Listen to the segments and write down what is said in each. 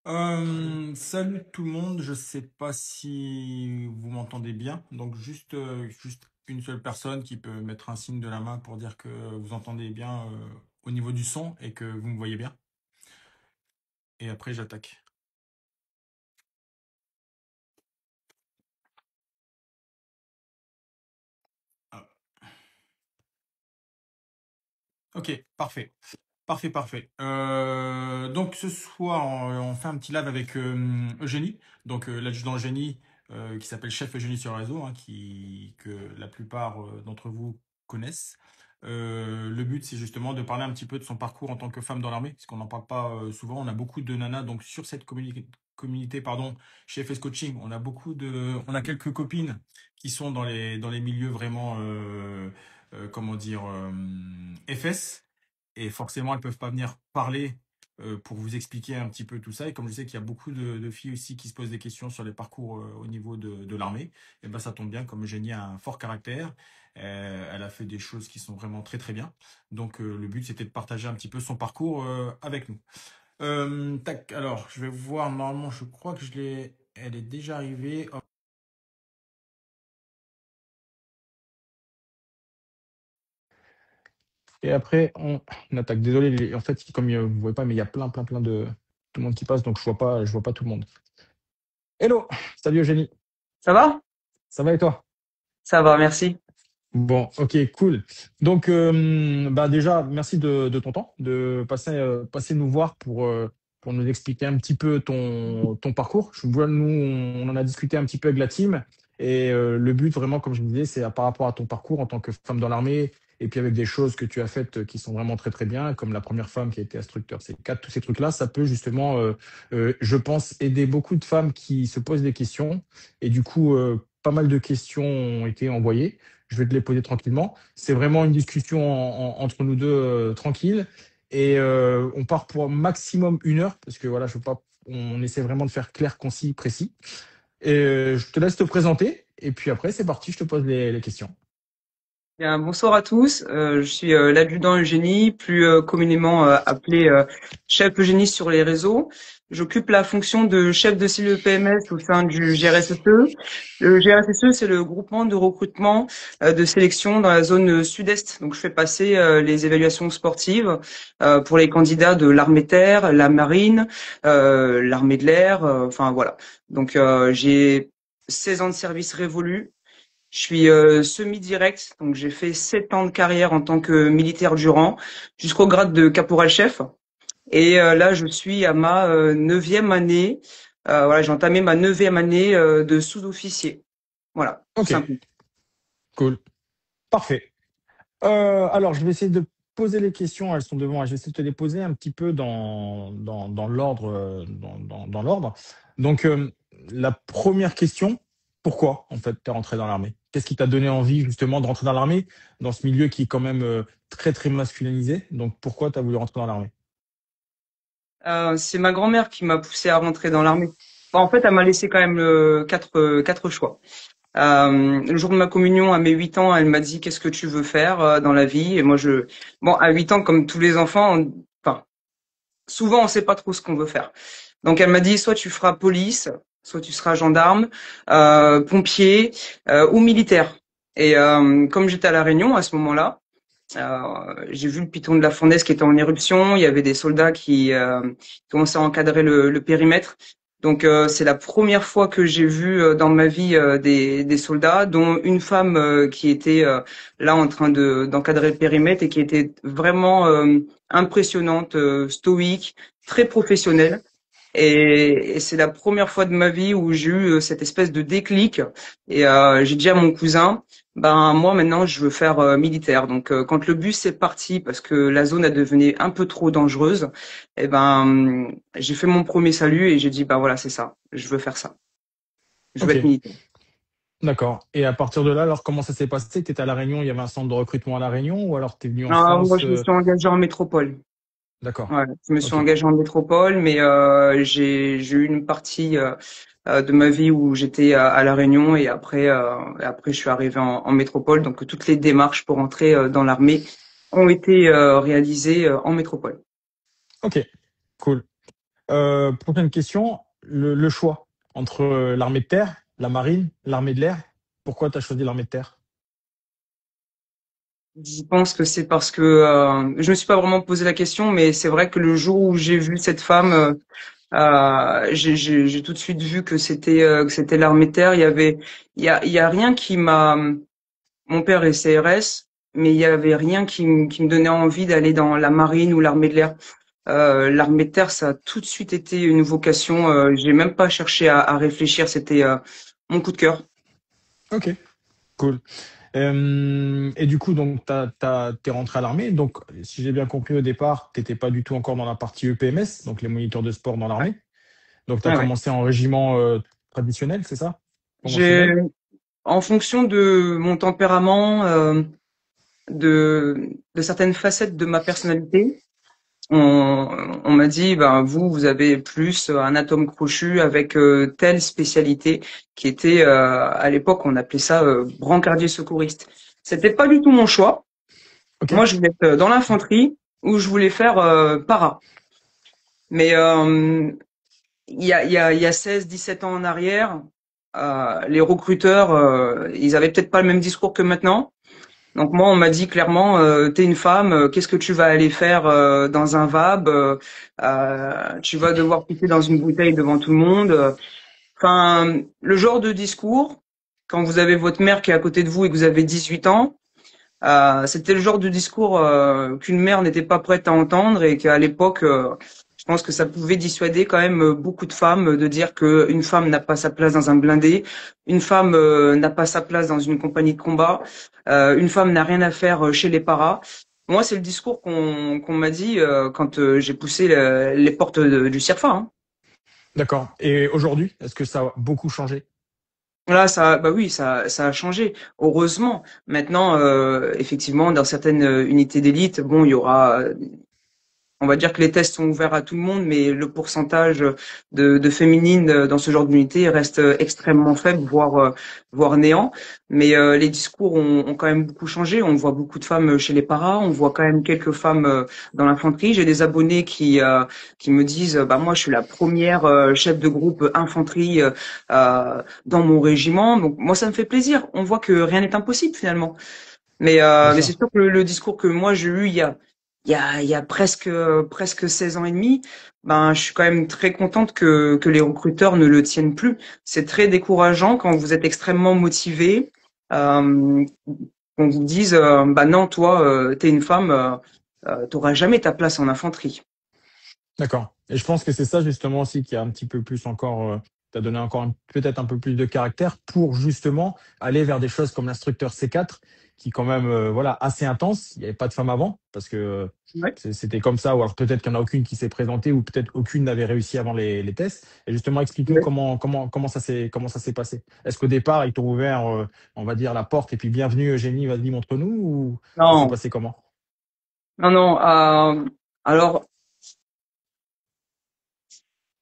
Salut tout le monde, je sais pas si vous m'entendez bien, donc juste une seule personne qui peut mettre un signe de la main pour dire que vous entendez bien au niveau du son et que vous me voyez bien. Et après j'attaque. Ah, ok, parfait. Parfait, parfait. Donc ce soir, on fait un petit live avec Eugénie, donc l'adjudant Eugénie, qui s'appelle Chef Eugénie sur le réseau, hein, que la plupart d'entre vous connaissent. Le but, c'est justement de parler un petit peu de son parcours en tant que femme dans l'armée, parce qu'on n'en parle pas souvent. On a beaucoup de nanas, donc sur cette communauté, pardon, chez FS Coaching, on a quelques copines qui sont dans les milieux vraiment, comment dire, FS. Et forcément, elles peuvent pas venir parler pour vous expliquer un petit peu tout ça. Et comme je sais qu'il y a beaucoup de filles aussi qui se posent des questions sur les parcours au niveau de l'armée, et ben ça tombe bien, comme Eugénie a un fort caractère, elle a fait des choses qui sont vraiment très très bien. Donc le but c'était de partager un petit peu son parcours avec nous. Tac, alors je vais voir, normalement je crois que elle est déjà arrivée. Hop. Et après, on attaque. Désolé, en fait, comme vous ne voyez pas, mais il y a plein de tout le monde qui passe, donc je vois pas tout le monde. Hello, salut Eugénie, Ça va? ça va et toi? Ça va, merci. Bon, ok, cool. Donc, bah déjà, merci de ton temps, de passer nous voir pour nous expliquer un petit peu ton parcours. Je vois, nous, on en a discuté un petit peu avec la team, et le but, vraiment, comme je me disais, c'est par rapport à ton parcours en tant que femme dans l'armée, et puis avec des choses que tu as faites qui sont vraiment très très bien, comme la première femme qui a été instructeur C4, tous ces trucs-là, ça peut justement, je pense, aider beaucoup de femmes qui se posent des questions, et du coup, pas mal de questions ont été envoyées. Je vais te les poser tranquillement. C'est vraiment une discussion entre nous deux tranquille. Et on part pour un maximum 1 heure, parce que voilà, je veux pas, on essaie vraiment de faire clair, concis, précis. Et je te laisse te présenter. Et puis après, c'est parti, je te pose les questions. Bien, bonsoir à tous. Je suis l'adjudant Eugénie, plus communément appelé chef Eugénie sur les réseaux. J'occupe la fonction de chef de cellule PMS au sein du GRSSE. Le GRSSE, c'est le groupement de recrutement de sélection dans la zone sud-est. Donc, je fais passer les évaluations sportives pour les candidats de l'armée de terre, la marine, l'armée de l'air, enfin voilà. Donc, j'ai 16 ans de service révolu. Je suis semi-direct, donc j'ai fait 7 ans de carrière en tant que militaire durant, jusqu'au grade de caporal-chef. Et là, je suis à ma neuvième année. Voilà, j'ai entamé ma neuvième année de sous-officier. Voilà, tout Ok, simplement. cool. Parfait. Alors, je vais essayer de poser les questions. Elles sont devant. Je vais essayer de te les poser un petit peu dans l'ordre. Dans l'ordre. Donc, la première question, pourquoi, en fait, tu es rentré dans l'armée? Qu'est-ce qui t'a donné envie, justement, de rentrer dans l'armée, dans ce milieu qui est quand même très, très masculinisé? Donc, pourquoi tu as voulu rentrer dans l'armée? C'est ma grand-mère qui m'a poussé à rentrer dans l'armée. Bon, en fait, elle m'a laissé quand même quatre choix. Le jour de ma communion, à mes 8 ans, elle m'a dit qu'est-ce que tu veux faire dans la vie? Et moi, bon, à 8 ans, comme tous les enfants, enfin, souvent, on sait pas trop ce qu'on veut faire. Donc, elle m'a dit soit tu feras police, soit tu seras gendarme, pompier ou militaire. Et comme j'étais à La Réunion à ce moment-là, j'ai vu le piton de la fournaise qui était en éruption. Il y avait des soldats qui commençaient à encadrer le périmètre. Donc c'est la première fois que j'ai vu dans ma vie des soldats, dont une femme qui était là en train d'encadrer le périmètre et qui était vraiment impressionnante, stoïque, très professionnelle. Et c'est la première fois de ma vie où j'ai eu cette espèce de déclic. Et j'ai dit à mon cousin, ben moi maintenant je veux faire militaire. Donc quand le bus est parti parce que la zone a devenu un peu trop dangereuse, eh ben j'ai fait mon premier salut et j'ai dit ben voilà c'est ça, je veux faire ça, je veux Ok, être militaire. d'accord. Et à partir de là, alors, comment ça s'est passé? Tu étais à La Réunion, il y avait un centre de recrutement à La Réunion, ou alors tu es venu en Moi France? je me suis engagée en métropole. D'accord. Ouais, je me suis Ok. engagée en métropole, mais j'ai eu une partie de ma vie où j'étais à La Réunion et après je suis arrivée en métropole. Donc toutes les démarches pour entrer dans l'armée ont été réalisées en métropole. Ok. Cool. Prochaine question, le choix entre l'armée de terre, la marine, l'armée de l'air. Pourquoi tu as choisi l'armée de terre? Je pense que c'est parce que je me suis pas vraiment posé la question, mais c'est vrai que le jour où j'ai vu cette femme, j'ai tout de suite vu que c'était l'armée de terre. Il y a rien qui m'a. Mon père est CRS, mais il y avait rien qui me donnait envie d'aller dans la marine ou l'armée de l'air. L'armée de terre, ça a tout de suite été une vocation. J'ai même pas cherché à réfléchir. C'était mon coup de cœur. Ok, cool. Et du coup, donc, t'es rentré à l'armée. Donc, si j'ai bien compris au départ, t'étais pas du tout encore dans la partie EPMS, donc les moniteurs de sport dans Ouais, l'armée. Donc, tu as ouais, ouais. commencé en régiment traditionnel, c'est ça? J'ai, Conventionnel? en fonction de mon tempérament, de certaines facettes de ma personnalité, on m'a dit, ben vous avez plus un atome crochu avec telle spécialité qui était à l'époque on appelait ça brancardier secouriste. C'était pas du tout mon choix. Ok, Moi je voulais être dans l'infanterie ou je voulais faire para. Mais il y a 16, 17 ans en arrière, les recruteurs ils avaient peut-être pas le même discours que maintenant. Donc moi, on m'a dit clairement, t'es une femme, qu'est-ce que tu vas aller faire dans un vab tu vas devoir pisser dans une bouteille devant tout le monde. Enfin, le genre de discours, quand vous avez votre mère qui est à côté de vous et que vous avez 18 ans, c'était le genre de discours qu'une mère n'était pas prête à entendre et qu'à l'époque, je pense que ça pouvait dissuader quand même beaucoup de femmes de dire que une femme n'a pas sa place dans un blindé, une femme n'a pas sa place dans une compagnie de combat, une femme n'a rien à faire chez les paras. Moi, c'est le discours qu'on m'a dit quand j'ai poussé les portes du CIRFA. Hein. d'accord. Et aujourd'hui, est-ce que ça a beaucoup changé? Là, ça, bah oui, ça a changé. Heureusement. Maintenant, effectivement, dans certaines unités d'élite, bon, il y aura on va dire que les tests sont ouverts à tout le monde, mais le pourcentage de féminines dans ce genre d'unité reste extrêmement faible, voire néant. Mais les discours ont quand même beaucoup changé. On voit beaucoup de femmes chez les paras, on voit quand même quelques femmes dans l'infanterie. J'ai des abonnés qui me disent, bah moi je suis la première chef de groupe infanterie dans mon régiment. Donc moi ça me fait plaisir. On voit que rien n'est impossible finalement. Bien Mais c'est sûr. sûr que le discours que moi j'ai eu il y a presque 16 ans et demi, ben je suis quand même très contente que les recruteurs ne le tiennent plus. C'est très décourageant quand vous êtes extrêmement motivé, euh, qu'on vous dise bah non toi t'es une femme, t'auras jamais ta place en infanterie. D'accord. Et je pense que c'est ça justement aussi qui a un petit peu plus encore, t'as donné encore peut-être un peu plus de caractère pour justement aller vers des choses comme l'instructeur C4, qui quand même, voilà, assez intense. Il n'y avait pas de femme avant parce que Ouais. c'était comme ça, ou alors peut-être qu'il n'y en a aucune qui s'est présentée, ou peut-être aucune n'avait réussi avant les tests. Et justement, explique-nous Ouais. comment ça s'est passé. Est-ce qu'au départ, ils t'ont ouvert, on va dire, la porte et puis bienvenue Eugénie, vas-y, montre-nous, ou ça s'est Non, passé comment? non. Alors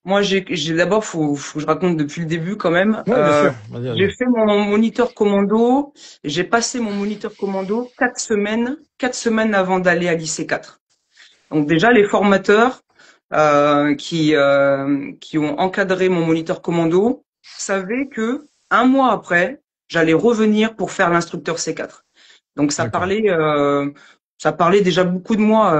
moi, j'ai d'abord, faut que je raconte depuis le début quand même. Oui, bien sûr. Vas-y, J'ai vas-y. fait mon moniteur commando. J'ai passé mon moniteur commando 4 semaines avant d'aller à lycée 4. Donc déjà, les formateurs qui ont encadré mon moniteur commando savaient que un mois après, j'allais revenir pour faire l'instructeur C4. Donc D'accord. ça parlait déjà beaucoup de moi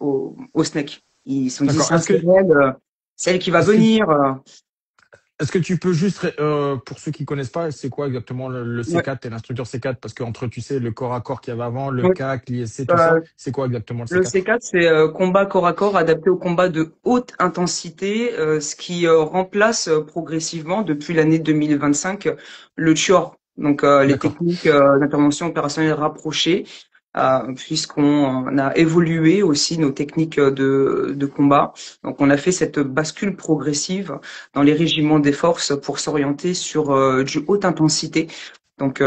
au SNEC. Ils se sont dit, D'accord. ça, c'est elle, c'est elle qui va Est-ce que venir. Est-ce que tu peux juste, pour ceux qui connaissent pas, c'est quoi exactement le Ouais, C4 et l'instructeur C4? Parce qu'entre, tu sais, le corps à corps qu'il y avait avant, le ouais. CAC, l'ISC, tout ça, Euh, c'est quoi exactement le le C4? C4, c'est combat corps à corps adapté au combat de haute intensité, ce qui remplace progressivement, depuis l'année 2025, le TIOR. Donc les D'accord. techniques d'intervention opérationnelle rapprochée, puisqu'on a évolué aussi nos techniques de combat. Donc on a fait cette bascule progressive dans les régiments des forces pour s'orienter sur du haute intensité. Donc,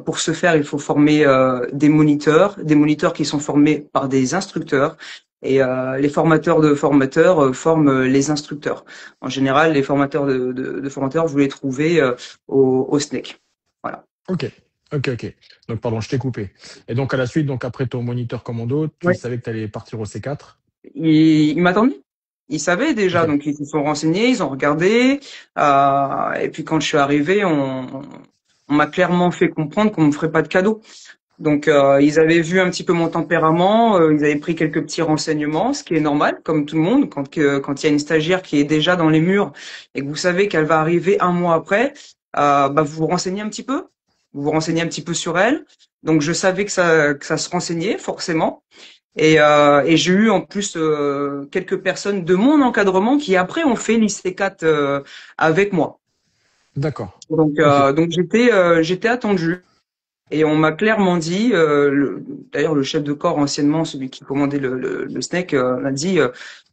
pour ce faire, il faut former des moniteurs qui sont formés par des instructeurs, et les formateurs de formateurs forment les instructeurs. En général, les formateurs de formateurs, vous les trouvez au SNEC. Voilà. Ok. Ok, ok. Donc, pardon, je t'ai coupé. Et donc, à la suite, donc après ton moniteur commando, tu Ouais. savais que tu allais partir au C4. Il m'attendait? Ils savaient déjà, Ok. donc ils se sont renseignés, ils ont regardé. Et puis quand je suis arrivé, on m'a clairement fait comprendre qu'on me ferait pas de cadeau. Donc ils avaient vu un petit peu mon tempérament, ils avaient pris quelques petits renseignements, ce qui est normal, comme tout le monde, quand il y a une stagiaire qui est déjà dans les murs et que vous savez qu'elle va arriver un mois après, bah vous vous renseignez un petit peu, vous vous renseignez un petit peu sur elle. Donc je savais que ça se renseignait forcément. Et j'ai eu en plus quelques personnes de mon encadrement qui après ont fait l'IC4 avec moi. D'accord. Donc, Ok. donc j'étais attendu. Et on m'a clairement dit, d'ailleurs le chef de corps anciennement, celui qui commandait le SNEC, m'a dit,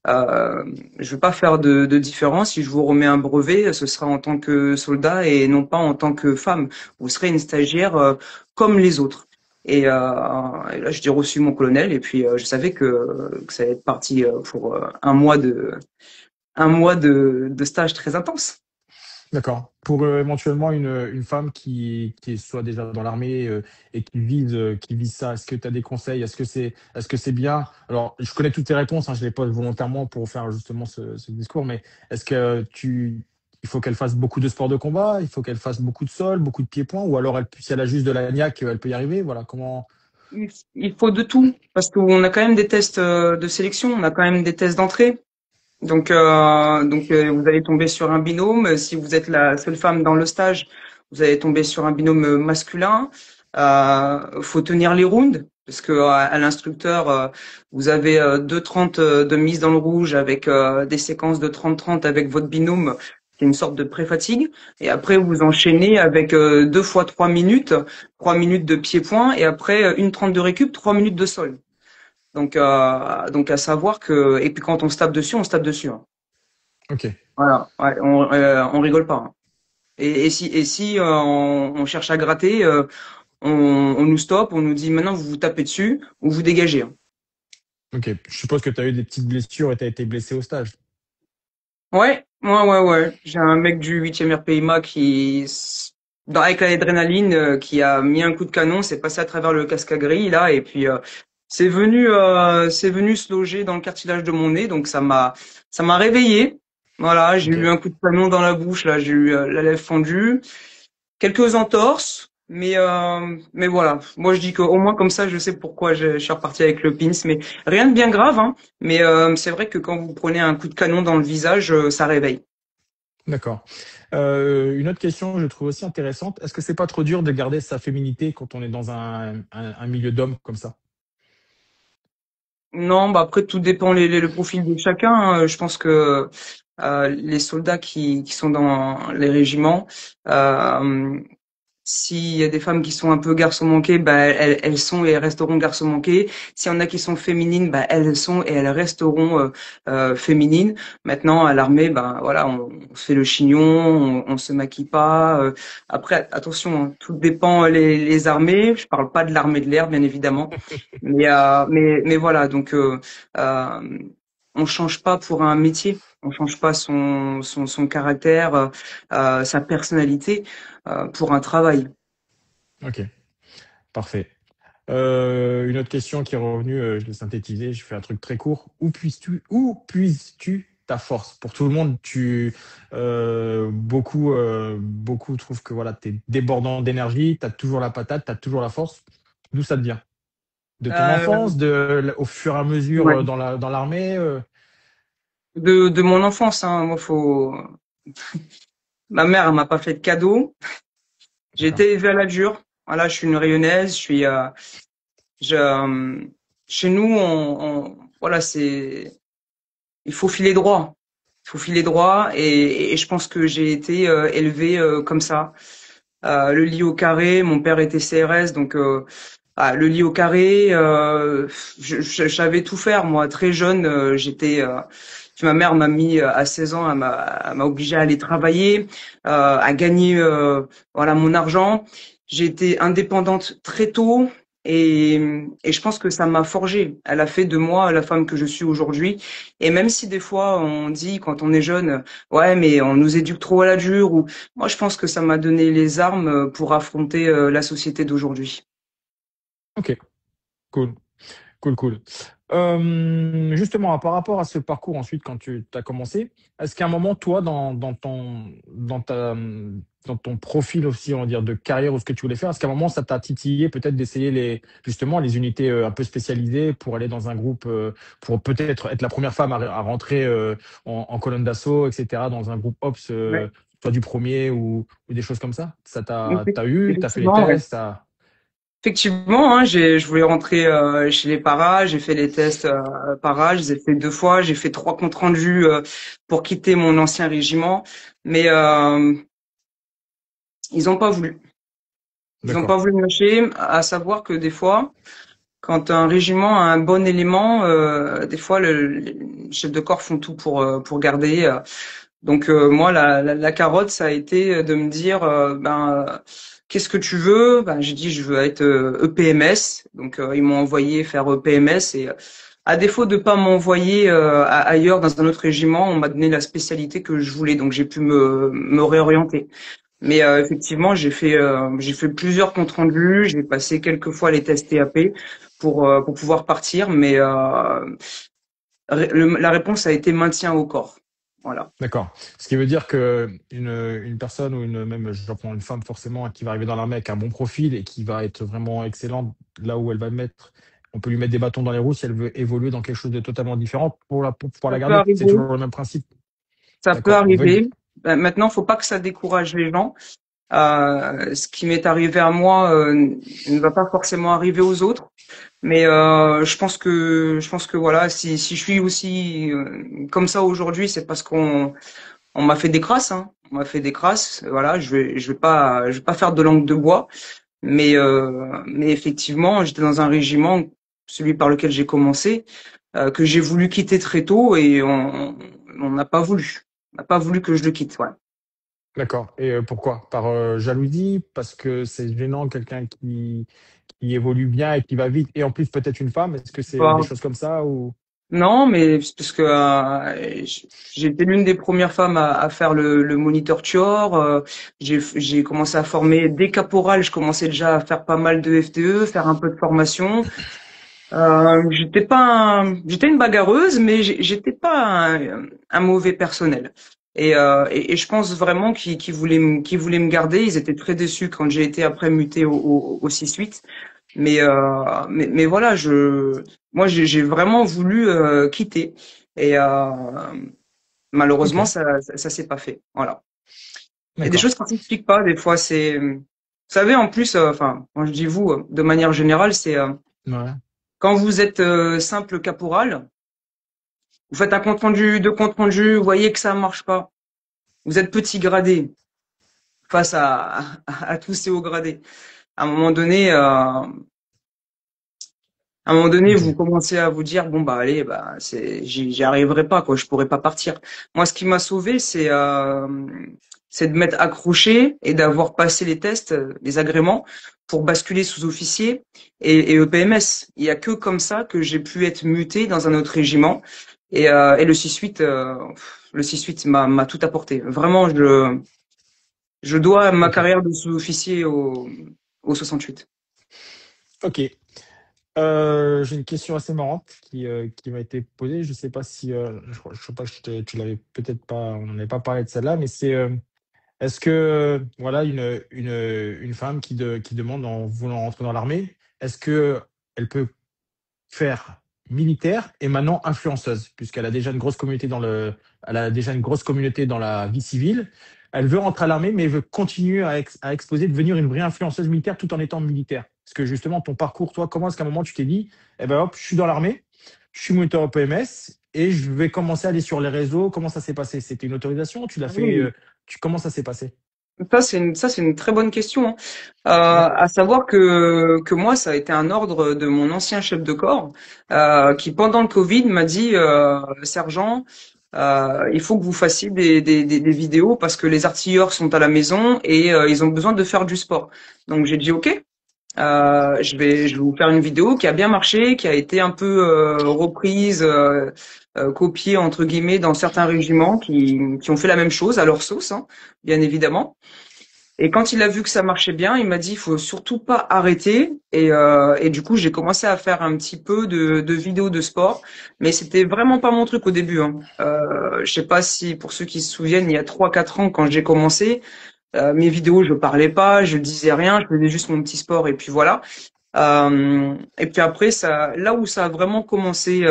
je veux pas faire de différence. Si je vous remets un brevet, ce sera en tant que soldat et non pas en tant que femme. Vous serez une stagiaire comme les autres. Et là, j'ai reçu mon colonel et puis je savais que ça allait être parti pour un mois de stage très intense. D'accord. Pour éventuellement une femme qui soit déjà dans l'armée et qui vise ça, est-ce que tu as des conseils? Est-ce que c'est bien? Alors, je connais toutes tes réponses, hein, je les pose volontairement pour faire justement ce discours, mais est-ce que il faut qu'elle fasse beaucoup de sports de combat, il faut qu'elle fasse beaucoup de sol, beaucoup de pieds-points, ou alors si elle a juste de la niaque, elle peut y arriver? Voilà, comment? Il faut de tout parce qu'on a quand même des tests de sélection, on a quand même des tests d'entrée. Donc, vous allez tomber sur un binôme. Si vous êtes la seule femme dans le stage, vous allez tomber sur un binôme masculin. Faut tenir les rounds parce que à l'instructeur, vous avez 2:30 de mise dans le rouge avec des séquences de 30-30 avec votre binôme. C'est une sorte de pré-fatigue. Et après, vous enchaînez avec 2 fois 3 minutes, 3 minutes de pied-point et après 1:30 de récup, 3 minutes de sol. Donc à savoir que et puis quand on se tape dessus, on se tape dessus, hein. Ok, Voilà, ouais, on rigole pas, hein. Et si on cherche à gratter, on nous stoppe, on nous dit maintenant vous vous tapez dessus ou vous dégagez, hein. ok. Je suppose que tu as eu des petites blessures et tu as été blessé au stage. Ouais, ouais. J'ai un mec du 8e RPIMA avec l'adrénaline, qui a mis un coup de canon, c'est passé à travers le casque à grille là, et puis c'est venu se loger dans le cartilage de mon nez, donc ça m'a réveillé. Voilà, j'ai Ok. eu un coup de canon dans la bouche, là, j'ai eu la lèvre fendue, quelques entorses, mais voilà. Moi, je dis qu'au moins comme ça, je sais pourquoi je suis reparti avec le pins, mais rien de bien grave, hein. Mais c'est vrai que quand vous prenez un coup de canon dans le visage, ça réveille. D'accord. Une autre question, je trouve aussi intéressante. Est-ce que c'est pas trop dur de garder sa féminité quand on est dans un milieu d'hommes comme ça? Non, bah après tout dépend le profil de chacun, hein. Je pense que les soldats qui sont dans les régiments, euh, s'il y a des femmes qui sont un peu garçons manqués, bah elles sont et elles resteront garçons manqués. S'il y en a qui sont féminines, bah elles sont et elles resteront féminines. Maintenant à l'armée, bah voilà, on se fait le chignon, on se maquille pas. Après attention, hein, tout dépend les armées. Je parle pas de l'armée de l'air, bien évidemment, mais voilà. Donc on change pas pour un métier. On change pas son caractère, sa personnalité pour un travail. Ok, parfait. Une autre question qui est revenue, je l'ai synthétisée, je fais un truc très court. Où puises-tu ta force? Pour tout le monde, beaucoup trouvent que voilà, tu es débordant d'énergie, tu as toujours la patate, tu as toujours la force. D'où ça te vient? De ton Euh, enfance, au fur et à mesure ouais. dans l'armée? De mon enfance, hein, ma mère, elle m'a pas fait de cadeau. J'ai D'accord. été élevé à la dure. Voilà, je suis une Rayonnaise. Je, chez nous, voilà, il faut filer droit. Il faut filer droit, et je pense que j'ai été élevé comme ça. Le lit au carré. Mon père était CRS, donc le lit au carré. Je savais tout faire, moi. Très jeune, puis ma mère m'a mis à 16 ans, elle m'a obligé à aller travailler, à gagner voilà mon argent. J'ai été indépendante très tôt, et je pense que ça m'a forgée. Elle a fait de moi la femme que je suis aujourd'hui. Et même si des fois on dit quand on est jeune, ouais, mais on nous éduque trop à la dure, ou moi je pense que ça m'a donné les armes pour affronter la société d'aujourd'hui. Ok, cool. Cool, cool. Justement, par rapport à ce parcours ensuite, quand tu as commencé, est-ce qu'à un moment, toi, dans ton profil aussi, on va dire, de carrière ou ce que tu voulais faire, est-ce qu'à un moment, ça t'a titillé peut-être d'essayer justement, les unités un peu spécialisées pour aller dans un groupe, pour peut-être être la première femme à rentrer en colonne d'assaut, etc., dans un groupe Ops, Ouais. soit du premier ou des choses comme ça? T'as fait les Effectivement, ouais. tests, Effectivement, hein, je voulais rentrer chez les paras, j'ai fait les tests paras, je les ai fait 2 fois, j'ai fait 3 comptes rendus pour quitter mon ancien régiment, mais ils ont pas voulu. Ils ont d'accord. pas voulu me lâcher, à savoir que des fois, quand un régiment a un bon élément, des fois les chefs de corps font tout pour garder. Donc moi, la carotte, ça a été de me dire, qu'est-ce que tu veux? Ben, j'ai dit, je veux être EPMS. Donc ils m'ont envoyé faire EPMS et à défaut de pas m'envoyer ailleurs dans un autre régiment, on m'a donné la spécialité que je voulais. Donc j'ai pu me réorienter. Mais effectivement, j'ai fait plusieurs comptes rendus, j'ai passé quelques fois les tests TAP pour pouvoir partir, mais la réponse a été maintien au corps. Voilà. D'accord. Ce qui veut dire que une personne ou même, je reprends une femme forcément, qui va arriver dans l'armée avec un bon profil et qui va être vraiment excellente là où elle va mettre, on peut lui mettre des bâtons dans les roues si elle veut évoluer dans quelque chose de totalement différent pour pouvoir Ça la peut garder. C'est arriver. toujours le même principe. Ça peut D'accord. On veut. arriver. Ben, maintenant, faut pas que ça décourage les gens. Ce qui m'est arrivé à moi ne va pas forcément arriver aux autres. Mais je pense que voilà, si je suis aussi comme ça aujourd'hui, c'est parce on m'a fait des crasses. Hein. On m'a fait des crasses. Voilà, je vais pas faire de langue de bois. Mais effectivement, j'étais dans un régiment, celui par lequel j'ai commencé, que j'ai voulu quitter très tôt et on n'a pas voulu. On n'a pas voulu que je le quitte. Ouais. D'accord. Et pourquoi? Par jalousie? Parce que c'est gênant, quelqu'un qui évolue bien et qui va vite, et en plus peut-être une femme. Est-ce que c'est des Bah, choses comme ça ou? non, mais c'est parce que j'ai été l'une des premières femmes à faire le moniteur Tuor. J'ai commencé à former dès caporal. Je commençais déjà à faire pas mal de FTE, faire un peu de formation. J'étais une bagarreuse, mais j'étais pas un mauvais personnel. Et je pense vraiment qu'ils voulaient me garder. Ils étaient très déçus quand j'ai été après muté au 6-8. Mais voilà, moi j'ai vraiment voulu quitter. Et malheureusement, Ok. ça s'est pas fait. Voilà. Il y a des D'accord. choses qui s'expliquent pas. Des fois, vous savez, en plus, enfin, quand je dis vous, de manière générale, c'est Ouais. quand vous êtes simple caporal. Vous faites un compte rendu, deux comptes rendus, vous voyez que ça marche pas. Vous êtes petit gradé face à tous ces hauts gradés. À un moment donné, vous Ok. commencez à vous dire bon bah allez, bah j'y arriverai pas quoi, je pourrais pas partir. Moi, ce qui m'a sauvé, c'est de m'être accroché et d'avoir passé les tests, les agréments pour basculer sous-officier et EPMS. Il y a que comme ça que j'ai pu être muté dans un autre régiment et le 6-8 m'a tout apporté. Vraiment, je dois ma Ok. carrière de sous-officier au 68. Ok. J'ai une question assez marrante qui m'a été posée. Je sais pas si, je sais pas, tu l'avais peut-être pas, on n'avait pas parlé de celle-là, mais c'est, est-ce que, voilà, une femme qui demande en voulant rentrer dans l'armée, est-ce que elle peut faire militaire et maintenant influenceuse, puisqu'elle a déjà une grosse communauté elle a déjà une grosse communauté dans la vie civile. Elle veut rentrer à l'armée, mais veut continuer à exposer, devenir une vraie influenceuse militaire tout en étant militaire. Parce que justement, ton parcours, toi, comment est-ce qu'à un moment tu t'es dit, eh ben hop, je suis dans l'armée, je suis moniteur au PMS et je vais commencer à aller sur les réseaux. Comment ça s'est passé? C'était une autorisation? Tu l'as Ah fait, oui. comment ça s'est passé? Ça, c'est une très bonne question. Hein. Ouais. À savoir que moi, ça a été un ordre de mon ancien chef de corps qui, pendant le Covid, m'a dit, Sergent, il faut que vous fassiez des vidéos parce que les artilleurs sont à la maison et ils ont besoin de faire du sport. Donc j'ai dit OK. Je vais vous faire une vidéo qui a bien marché, qui a été un peu reprise, copiée entre guillemets dans certains régiments qui ont fait la même chose à leur sauce, hein, bien évidemment. Et quand il a vu que ça marchait bien, il m'a dit, il faut surtout pas arrêter. Et du coup, j'ai commencé à faire un petit peu de vidéos de sport, mais c'était vraiment pas mon truc au début, hein. Je sais pas si pour ceux qui se souviennent, il y a 3, 4 ans, quand j'ai commencé, mes vidéos, je parlais pas, je disais rien, je faisais juste mon petit sport et puis voilà. Et puis après, là où ça a vraiment commencé,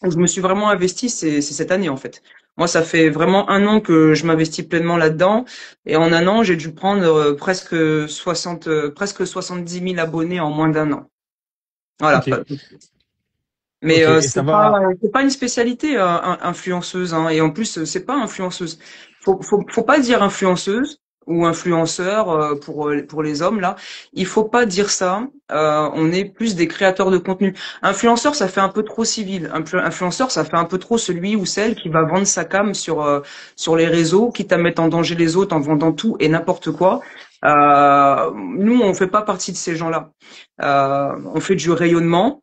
où je me suis vraiment investi, c'est cette année en fait. Moi, ça fait vraiment 1 an que je m'investis pleinement là-dedans, et en 1 an, j'ai dû prendre presque 70 000 abonnés en moins d'1 an. Voilà. Ok, Mais ok, et ça va. c'est pas une spécialité influenceuse, hein. Et en plus, c'est pas influenceuse. Faut pas dire influenceuse ou influenceur pour les hommes là. Il faut pas dire ça. On est plus des créateurs de contenu. Influenceur, ça fait un peu trop civil. Influenceur, ça fait un peu trop celui ou celle qui va vendre sa cam sur les réseaux, quitte à mettre en danger les autres en vendant tout et n'importe quoi. Nous, on fait pas partie de ces gens-là. On fait du rayonnement.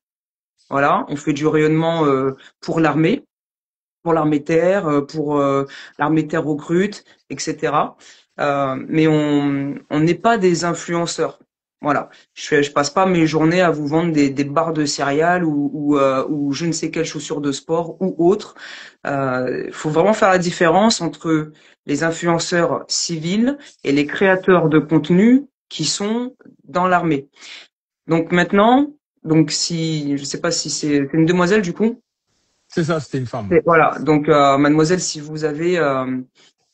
Voilà, on fait du rayonnement pour l'armée terre, pour l'armée terre recrute, etc. Mais on n'est pas des influenceurs. Voilà, je passe pas mes journées à vous vendre des barres de céréales ou je ne sais quelle chaussure de sport ou autre. Il faut vraiment faire la différence entre les influenceurs civils et les créateurs de contenu qui sont dans l'armée. Donc maintenant, donc si je sais pas si c'est une demoiselle du coup. C'est ça, c'était une femme. Voilà. Donc mademoiselle, si vous avez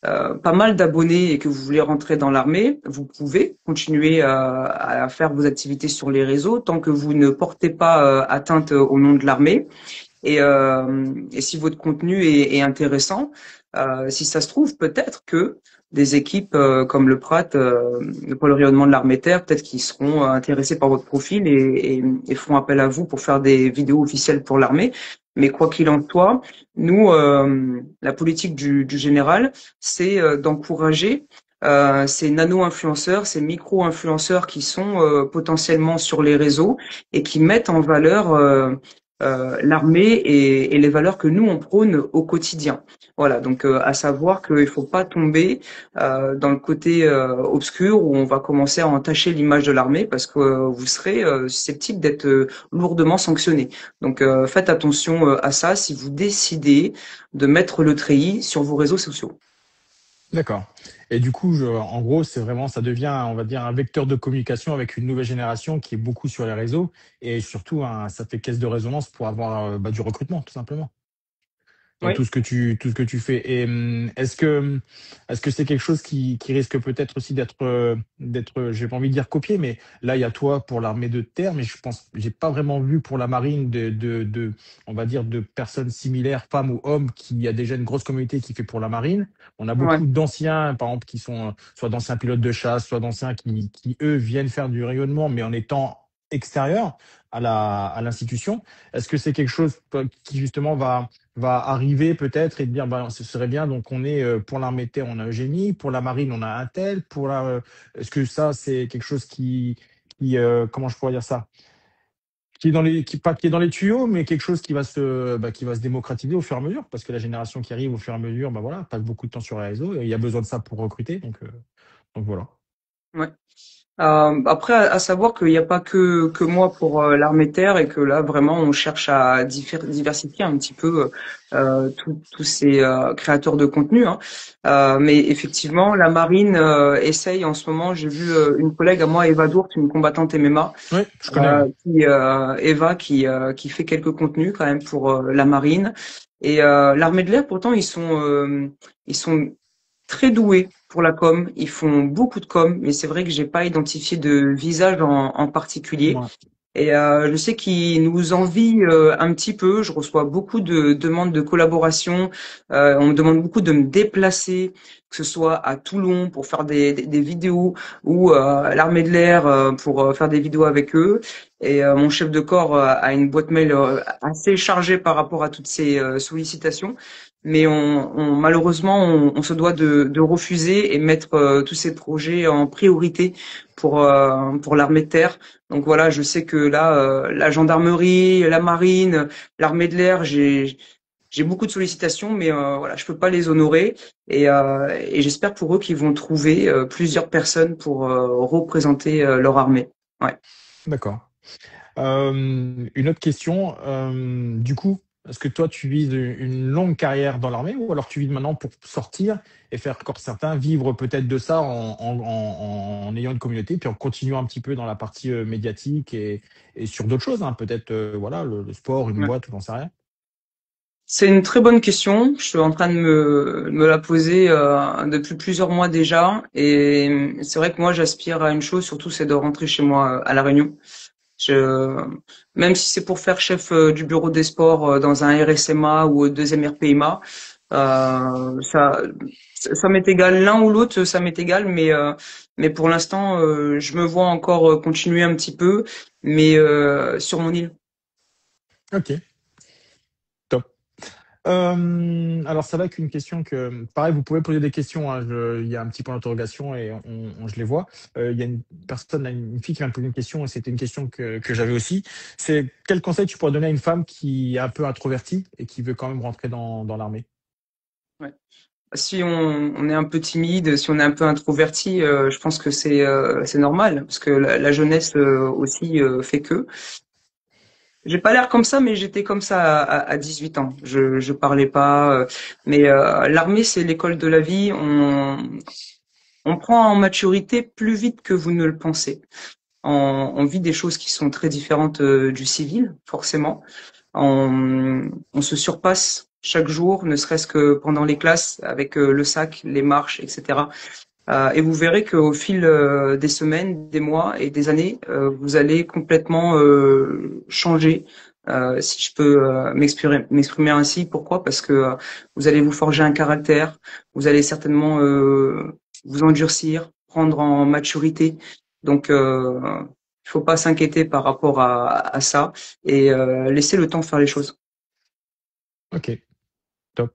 pas mal d'abonnés et que vous voulez rentrer dans l'armée, vous pouvez continuer à faire vos activités sur les réseaux tant que vous ne portez pas atteinte au nom de l'armée. Et si votre contenu est intéressant, si ça se trouve, peut-être que des équipes comme le PRAT, le pôle rayonnement de l'armée terre, peut-être qu'ils seront intéressés par votre profil et feront appel à vous pour faire des vidéos officielles pour l'armée. Mais quoi qu'il en soit, nous, la politique du général, c'est d'encourager ces nano-influenceurs, ces micro-influenceurs qui sont potentiellement sur les réseaux et qui mettent en valeur l'armée et les valeurs que nous on prône au quotidien. Voilà, donc à savoir qu'il faut pas tomber dans le côté obscur où on va commencer à entacher l'image de l'armée parce que vous serez susceptible d'être lourdement sanctionné. Donc faites attention à ça si vous décidez de mettre le treillis sur vos réseaux sociaux. D'accord. Et du coup, en gros, c'est vraiment, ça devient, on va dire, un vecteur de communication avec une nouvelle génération qui est beaucoup sur les réseaux et surtout, ça fait caisse de résonance pour avoir du recrutement, tout simplement, dans Oui. tout ce que tu fais. Et est-ce que c'est quelque chose qui risque peut-être aussi d'être, j'ai pas envie de dire copié, mais là, il y a toi pour l'armée de terre, mais je pense, j'ai pas vraiment vu pour la marine on va dire, de personnes similaires, femmes ou hommes, qui y a déjà une grosse communauté qui fait pour la marine. On a Ouais. beaucoup d'anciens, par exemple, qui sont soit d'anciens pilotes de chasse, soit d'anciens qui, eux, viennent faire du rayonnement, mais en étant extérieurs à l'institution. Est-ce que c'est quelque chose qui justement va arriver peut-être et dire bah, ce serait bien, donc on est pour l'armée de terre on a Eugénie, pour la marine on a un tel, est-ce que ça c'est quelque chose comment je pourrais dire ça, qui est dans les qui pas qui est dans les tuyaux, mais quelque chose qui va se démocratiser au fur et à mesure, parce que la génération qui arrive au fur et à mesure, bah voilà, passe beaucoup de temps sur les réseaux et il y a besoin de ça pour recruter, donc voilà. Ouais. Après, à savoir qu'il n'y a pas que moi pour l'armée terre et que là vraiment on cherche à diversifier un petit peu tous ces créateurs de contenu, hein. Mais effectivement, la marine essaye en ce moment. J'ai vu une collègue à moi, Eva Dourt, une combattante MMA, Oui, je connais, ouais. Eva qui fait quelques contenus quand même pour la marine et l'armée de l'air. Pourtant, ils sont très doués pour la com. Ils font beaucoup de com, mais c'est vrai que j'ai pas identifié de visage en particulier. Ouais. Et je sais qu'ils nous envient un petit peu. Je reçois beaucoup de demandes de collaboration. On me demande beaucoup de me déplacer, que ce soit à Toulon pour faire des vidéos ou à l'armée de l'air pour faire des vidéos avec eux. Et mon chef de corps a une boîte mail assez chargée par rapport à toutes ces sollicitations. Mais malheureusement, on se doit de refuser et mettre tous ces projets en priorité pour l'armée de terre. Donc voilà, je sais que là, la gendarmerie, la marine, l'armée de l'air, j'ai beaucoup de sollicitations, mais voilà, je peux pas les honorer. Et j'espère pour eux qu'ils vont trouver plusieurs personnes pour représenter leur armée. Ouais. D'accord. Une autre question. Du coup, est-ce que toi, tu vises une longue carrière dans l'armée ou alors tu vises maintenant pour sortir et faire, comme certains, vivre peut-être de ça en ayant une communauté, puis en continuant un petit peu dans la partie médiatique et sur d'autres choses, hein, peut-être voilà, le sport, une Ouais. boîte, j'en sais rien. C'est une très bonne question. Je suis en train de me la poser depuis plusieurs mois déjà. Et c'est vrai que moi, j'aspire à une chose, surtout, c'est de rentrer chez moi à La Réunion. Je, même si c'est pour faire chef du bureau des sports dans un RSMA ou au deuxième RPMA, ça, ça m'est égal. L'un ou l'autre, ça m'est égal. Mais pour l'instant, je me vois encore continuer un petit peu, mais sur mon île. Ok, top. Alors, ça va avec une question que, pareil, vous pouvez poser des questions, hein, il y a un petit point d'interrogation et je les vois. Il y a une personne, là, une fille qui m'a posé une question et c'était une question que j'avais aussi. C'est quel conseil tu pourrais donner à une femme qui est un peu introvertie et qui veut quand même rentrer dans l'armée? Ouais. Si on est un peu timide, si on est un peu introverti, je pense que c'est normal parce que la jeunesse aussi fait que. J'ai pas l'air comme ça, mais j'étais comme ça à 18 ans. Je parlais pas, mais l'armée c'est l'école de la vie. On prend en maturité plus vite que vous ne le pensez. On vit des choses qui sont très différentes du civil, forcément. On se surpasse chaque jour, ne serait-ce que pendant les classes, avec le sac, les marches, etc. Et vous verrez qu'au fil des semaines, des mois et des années, vous allez complètement changer. Si je peux m'exprimer ainsi, pourquoi? Parce que vous allez vous forger un caractère, vous allez certainement vous endurcir, prendre en maturité. Donc, il faut pas s'inquiéter par rapport à ça et laisser le temps faire les choses. Ok, top.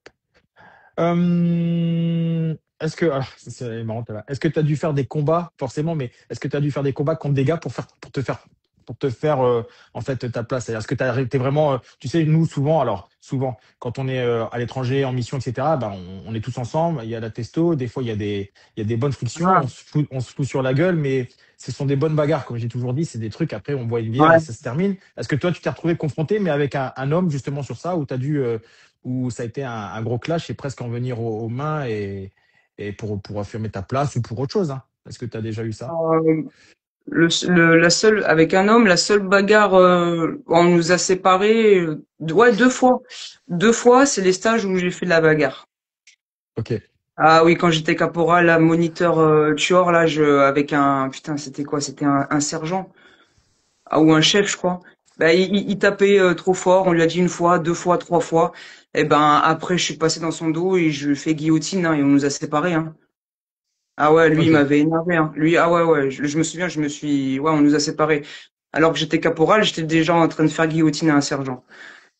Est-ce que, alors, c'est marrant, est-ce que tu as dû faire des combats, forcément, mais est-ce que tu as dû faire des combats contre des gars pour te faire, en fait, ta place? C'est-à-dire, est-ce que tu as été vraiment, tu sais, nous, souvent, souvent, quand on est à l'étranger, en mission, etc., ben, on est tous ensemble, il y a la testo, des fois, il y a des bonnes frictions, Ah, on se fout sur la gueule, mais ce sont des bonnes bagarres, comme j'ai toujours dit, c'est des trucs, après, on boit une bière et ouais. ça se termine. Est-ce que toi, tu t'es retrouvé confronté, mais avec un homme, justement, sur ça, où tu as dû, où ça a été un gros clash et presque en venir aux mains et pour affirmer ta place ou pour autre chose, hein. Est-ce que tu as déjà eu ça? La seule avec un homme, la seule bagarre, on nous a séparés, ouais, deux fois. Deux fois, c'est les stages où j'ai fait de la bagarre. Ok. Ah oui, quand j'étais caporal, là, moniteur tueur, là, avec un, putain, c'était quoi? C'était un sergent, ou un chef, je crois. Ben, il tapait trop fort. On lui a dit une fois, deux fois, trois fois. Et ben après, je suis passé dans son dos et je lui ai fait guillotine, hein, et on nous a séparés, hein. Ah ouais, lui, il Ok. m'avait énervé, hein. Lui, ah ouais, ouais, je me souviens, ouais, on nous a séparés. Alors que j'étais caporal, j'étais déjà en train de faire guillotiner un sergent.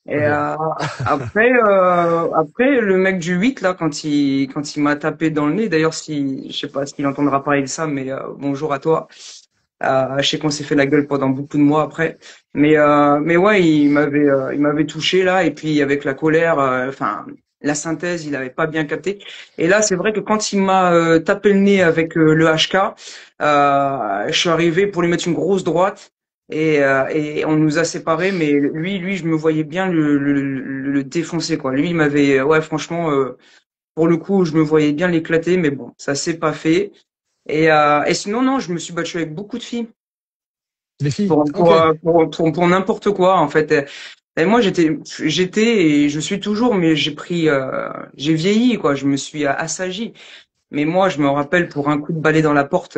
Et Ok. après, le mec du 8 là, quand il m'a tapé dans le nez, d'ailleurs, si, je sais pas s'il entendra parler de ça, mais bonjour à toi. Je sais qu'on s'est fait la gueule pendant beaucoup de mois après, mais ouais, il m'avait touché là, et puis avec la colère, enfin la synthèse, il avait pas bien capté. Et là, c'est vrai que quand il m'a tapé le nez avec le HK, je suis arrivé pour lui mettre une grosse droite. Et on nous a séparés, mais lui, je me voyais bien le défoncer, quoi. Lui, il m'avait, ouais, franchement, pour le coup, je me voyais bien l'éclater, mais bon, ça s'est pas fait. Et sinon, non, je me suis battu avec beaucoup de filles Les filles. pour Ok. pour pour n'importe quoi en fait. Et moi, j'étais et je suis toujours, mais j'ai vieilli quoi. Je me suis assagi. Mais moi, je me rappelle pour un coup de balai dans la porte,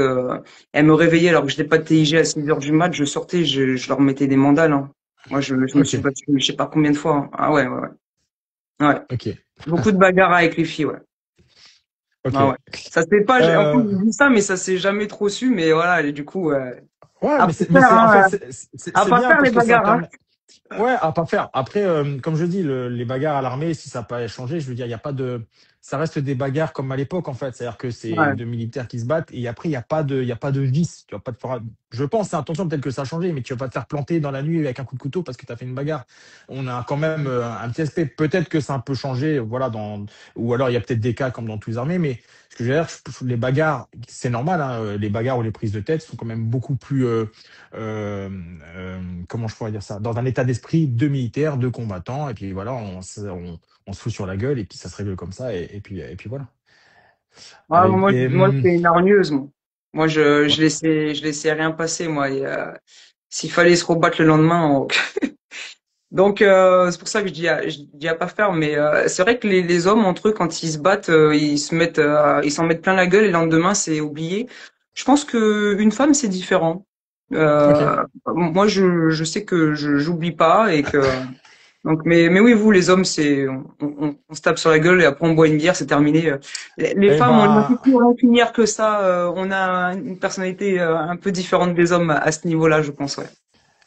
elle me réveillait alors que j'étais pas de TIG à 6 heures du mat. Je sortais, je leur mettais des mandales, hein. Moi, je me Ok. suis battu, je sais pas combien de fois, hein. Ah ouais, ouais, ouais. Ouais. Ok. Beaucoup de bagarres avec les filles, ouais. Ah ouais. Ok. Ça s'est pas, en fait, Euh, je dis ça, mais ça s'est jamais trop su, mais voilà, et du coup, ouais, à pas mais faire, en fait, hein, à c'est pas bien faire les parce que ça bagarres, hein. permet. Ouais, à pas faire. Après, comme je dis, les bagarres à l'armée, si ça peut changer, je veux dire, il y a pas de, ça reste des bagarres comme à l'époque, en fait. C'est-à-dire que c'est Ouais. deux militaires qui se battent et après, il y a pas de vice. Tu vas pas je pense, hein, attention, peut-être que ça a changé, mais tu vas pas te faire planter dans la nuit avec un coup de couteau parce que tu as fait une bagarre. On a quand même un petit aspect. Peut-être que ça a un peu changé, voilà, ou alors il y a peut-être des cas comme dans toutes les armées, mais ce que je veux dire, les bagarres, c'est normal, hein, les bagarres ou les prises de tête sont quand même beaucoup plus, euh, euh, comment je pourrais dire ça, dans un état d'esprit de militaires, de combattants, et puis voilà, on se fout sur la gueule, et puis ça se règle comme ça, et puis voilà. Ah, Allez, moi, c'est une hargneuse, moi. Moi, ouais. je laissais rien passer, moi. S'il fallait se rebattre le lendemain, donc c'est pour ça que je dis à pas faire. Mais c'est vrai que les hommes entre eux, quand ils se battent, ils s'en mettent plein la gueule et le lendemain, c'est oublié. Je pense que une femme, c'est différent. Ok. Moi, je sais que j'oublie pas et que donc, mais oui, vous, les hommes, on se tape sur la gueule et après on boit une bière, c'est terminé. Les Eh femmes, on est un peu ben, plus rancunières que ça. On a une personnalité un peu différente des hommes à ce niveau-là, je pense, ouais.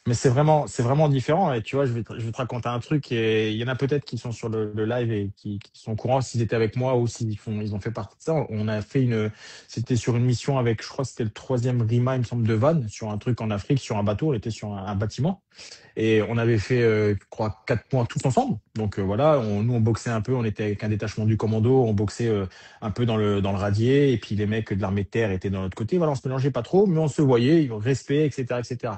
mais c'est vraiment différent. Et tu vois, je vais te raconter un truc. Et il y en a peut-être qui sont sur le live et qui sont au courant s'ils étaient avec moi ou ils ont fait partie de ça. On a fait c'était sur une mission avec, je crois, que c'était le troisième RIMA, il me semble, de Vannes, sur un truc en Afrique, sur un bateau. On était sur un bâtiment. Et on avait fait, je crois, 4 mois tous ensemble. Donc voilà, nous on boxait un peu, on était avec un détachement du commando, on boxait un peu dans le radier, et puis les mecs de l'armée de terre étaient de l'autre côté. Voilà, on se mélangeait pas trop, mais on se voyait, respect, etc., etc.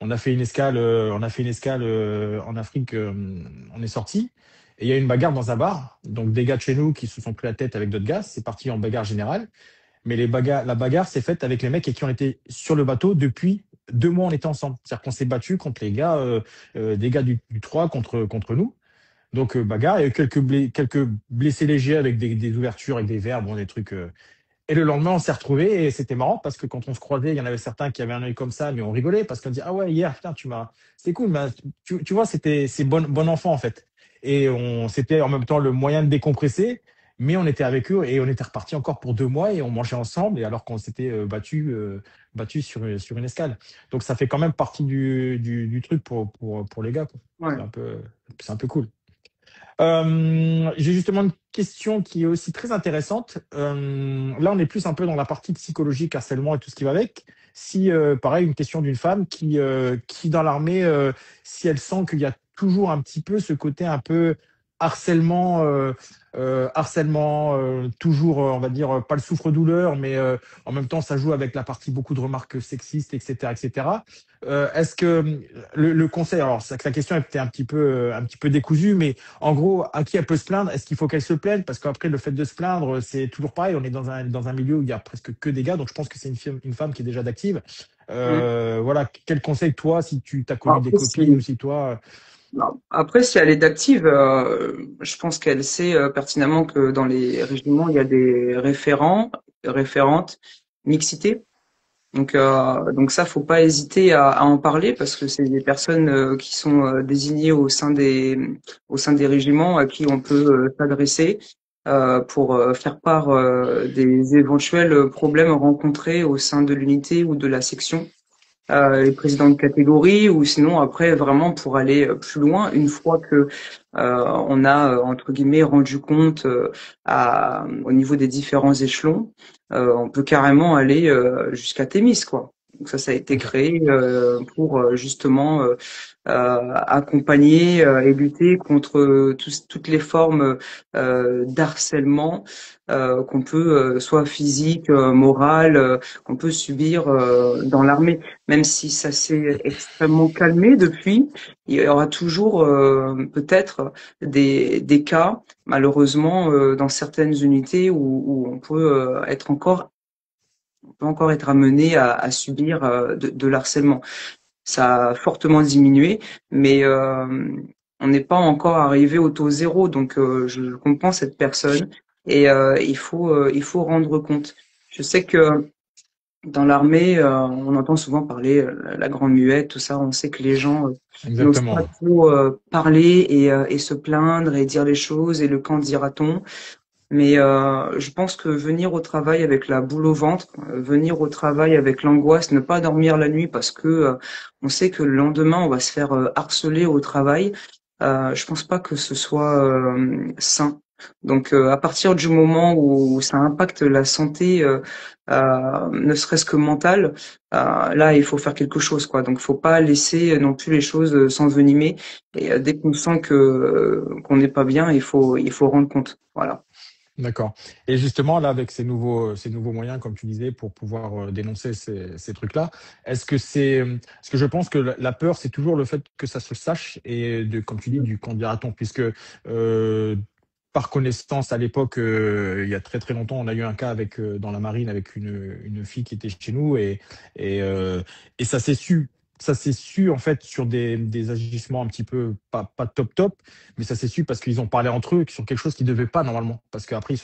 On a fait une escale en Afrique, on est sorti. Et il y a eu une bagarre dans un bar. Donc des gars de chez nous qui se sont pris la tête avec d'autres gars, c'est parti en bagarre générale. Mais la bagarre s'est faite avec les mecs qui ont été sur le bateau depuis 2 mois, on était ensemble. C'est-à-dire qu'on s'est battu contre les gars, des gars du 3 contre nous. Donc, bagarre, il y a eu quelques blessés légers avec des ouvertures, avec des verres, bon, des trucs. Et le lendemain, on s'est retrouvés et c'était marrant parce que quand on se croisait, il y en avait certains qui avaient un œil comme ça, mais on rigolait parce qu'on dit, ah ouais, hier, putain, c'était cool, mais tu vois, c'est bon enfant en fait. Et c'était en même temps le moyen de décompresser, mais on était avec eux et on était reparti encore pour 2 mois et on mangeait ensemble et alors qu'on s'était battu sur une escale. Donc ça fait quand même partie du truc pour les gars, quoi. Ouais. C'est un peu cool. J'ai justement une question qui est aussi très intéressante. Là, on est plus un peu dans la partie psychologique, harcèlement et tout ce qui va avec. Si, pareil, une question d'une femme qui dans l'armée, si elle sent qu'il y a toujours un petit peu ce côté un peu harcèlement, harcèlement, toujours, on va dire, pas le souffre-douleur, mais en même temps, ça joue avec la partie beaucoup de remarques sexistes, etc., etc. Est-ce que le conseil, alors c'est que la question était un petit peu décousue, mais en gros, à qui elle peut se plaindre? Est-ce qu'il faut qu'elle se plaigne? Parce qu'après, le fait de se plaindre, c'est toujours pareil. On est dans un milieu où il y a presque que des gars, donc je pense que c'est une femme qui est déjà d'active. Mm. Voilà, quel conseil, toi, si tu t'as connu des Après, copines ou si toi. non. Après, si elle est d'active, je pense qu'elle sait pertinemment que dans les régiments, il y a des référentes, mixité. Donc ça, faut pas hésiter à en parler parce que c'est des personnes qui sont désignées au sein des régiments à qui on peut s'adresser pour faire part des éventuels problèmes rencontrés au sein de l'unité ou de la section. Les présidents de catégorie ou sinon après vraiment pour aller plus loin une fois que on a entre guillemets rendu compte au niveau des différents échelons, on peut carrément aller jusqu'à Thémis quoi. Donc ça a été Ok. créé pour justement accompagner et lutter contre toutes les formes d'harcèlement qu'on peut soit physique, moral, qu'on peut subir dans l'armée. Même si ça s'est extrêmement calmé depuis, il y aura toujours peut-être des cas, malheureusement, dans certaines unités où on peut on peut encore être amené à subir de l'harcèlement. Ça a fortement diminué, mais on n'est pas encore arrivé au taux zéro. Donc, je comprends cette personne et il faut rendre compte. Je sais que dans l'armée, on entend souvent parler la grande muette, tout ça. On sait que les gens n'osent pas Exactement. trop parler et se plaindre et dire les choses et le quand dira-t-on. Mais je pense que venir au travail avec la boule au ventre, venir au travail avec l'angoisse, ne pas dormir la nuit parce que on sait que le lendemain on va se faire harceler au travail. Je pense pas que ce soit sain. Donc, à partir du moment où ça impacte la santé, ne serait-ce que mentale, là, il faut faire quelque chose, quoi. Donc, faut pas laisser non plus les choses s'envenimer. Et dès qu'on sent que qu'on n'est pas bien, il faut rendre compte. Voilà. D'accord. Et justement, là, avec ces nouveaux moyens, comme tu disais, pour pouvoir dénoncer ces trucs-là, parce que je pense que la peur, c'est toujours le fait que ça se sache et comme tu dis, du quand dira-t-on, puisque par connaissance, à l'époque, il y a très très longtemps, on a eu un cas avec dans la marine avec une fille qui était chez nous et, euh, et ça s'est su. Ça s'est su en fait sur des agissements un petit peu pas top top, mais ça s'est su parce qu'ils ont parlé entre eux sur quelque chose qu'ils ne devaient pas normalement. Parce qu'après,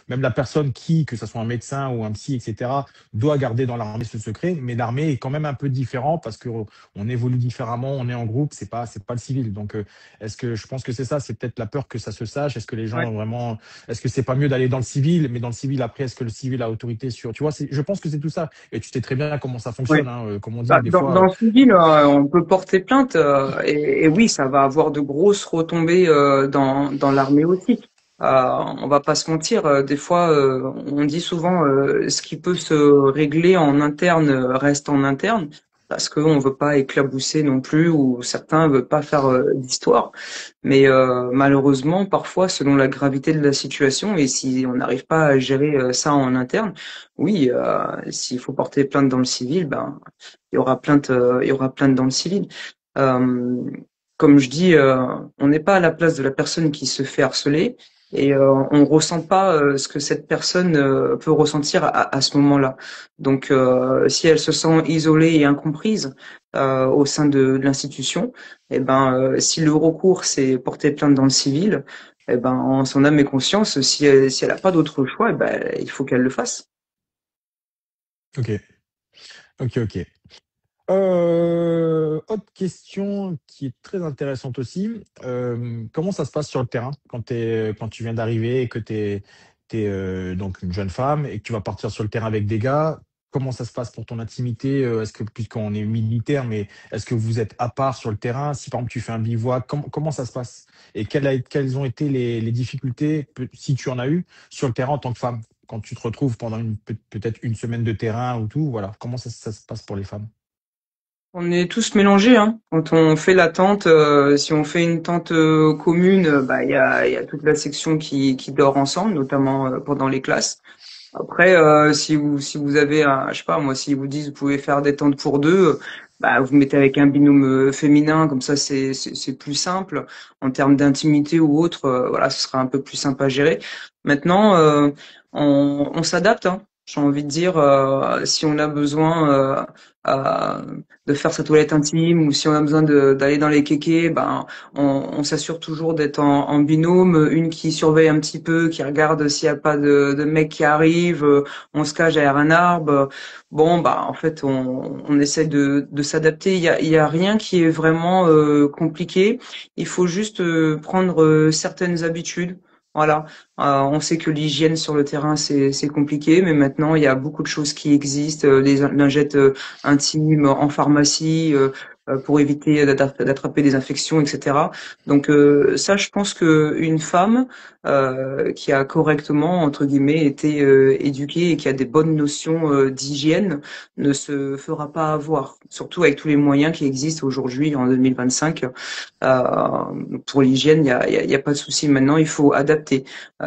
même la personne que ce soit un médecin ou un psy, etc., doit garder dans l'armée ce secret. Mais l'armée est quand même un peu différent parce qu'on évolue différemment, on est en groupe, c'est pas le civil. Donc, est-ce que je pense que c'est ça, c'est peut-être la peur que ça se sache. Est-ce que les gens Ouais. ont vraiment, est-ce que c'est pas mieux d'aller dans le civil, mais dans le civil après, est-ce que le civil a autorité sur, tu vois, je pense que c'est tout ça. Et tu sais très bien comment ça Ouais. fonctionne, hein, comme on dit Bah, des dans fois. le civil, on peut porter plainte et oui, ça va avoir de grosses retombées dans l'armée aussi. On va pas se mentir, des fois, on dit souvent ce qui peut se régler en interne reste en interne parce qu'on veut pas éclabousser non plus ou certains veulent pas faire d'histoire. Mais malheureusement, parfois, selon la gravité de la situation et si on n'arrive pas à gérer ça en interne, oui, s'il faut porter plainte dans le civil, ben il y aura plainte dans le civil. Euh, Comme je dis, on n'est pas à la place de la personne qui se fait harceler et on ressent pas ce que cette personne peut ressentir à ce moment-là. Donc, si elle se sent isolée et incomprise au sein de l'institution, eh ben, si le recours c'est porter plainte dans le civil, eh ben, en son âme et conscience, si elle a pas d'autre choix, eh ben, il faut qu'elle le fasse. Ok, ok. Autre question qui est très intéressante aussi. Comment ça se passe sur le terrain quand tu viens d'arriver et que t'es donc une jeune femme et que tu vas partir sur le terrain avec des gars? Comment ça se passe pour ton intimité? Est-ce que, puisqu'on est militaire, mais est-ce que vous êtes à part sur le terrain? Si par exemple tu fais un bivouac, comment ça se passe? Et quelles ont été les difficultés, si tu en as eu, sur le terrain en tant que femme? Quand tu te retrouves pendant peut-être une semaine de terrain ou tout, voilà. Comment ça se passe pour les femmes? On est tous mélangés, hein. Quand on fait la tente, si on fait une tente commune, bah il y a toute la section qui dort ensemble, notamment pendant les classes. Après, si vous avez je sais pas moi, si vous disent vous pouvez faire des tentes pour deux, bah vous mettez avec un binôme féminin, comme ça c'est plus simple en termes d'intimité ou autre. Voilà, ce sera un peu plus simple à gérer. Maintenant, on s'adapte, hein. J'ai envie de dire, si on a besoin euh, de faire sa toilette intime ou si on a besoin d'aller dans les kékés, ben on s'assure toujours d'être en binôme, une qui surveille un petit peu, qui regarde s'il n'y a pas de mec qui arrive, on se cache derrière un arbre. Bon, bah en fait, on essaie de s'adapter. Il y a rien qui est vraiment compliqué. Il faut juste prendre certaines habitudes. Voilà. On sait que l'hygiène sur le terrain c'est compliqué, mais maintenant il y a beaucoup de choses qui existent, les lingettes intimes en pharmacie pour éviter d'attraper des infections, etc. Donc ça, je pense que une femme qui a correctement entre guillemets été éduquée et qui a des bonnes notions d'hygiène ne se fera pas avoir, surtout avec tous les moyens qui existent aujourd'hui en 2025. Pour l'hygiène, il y a pas de souci. Maintenant, il faut adapter.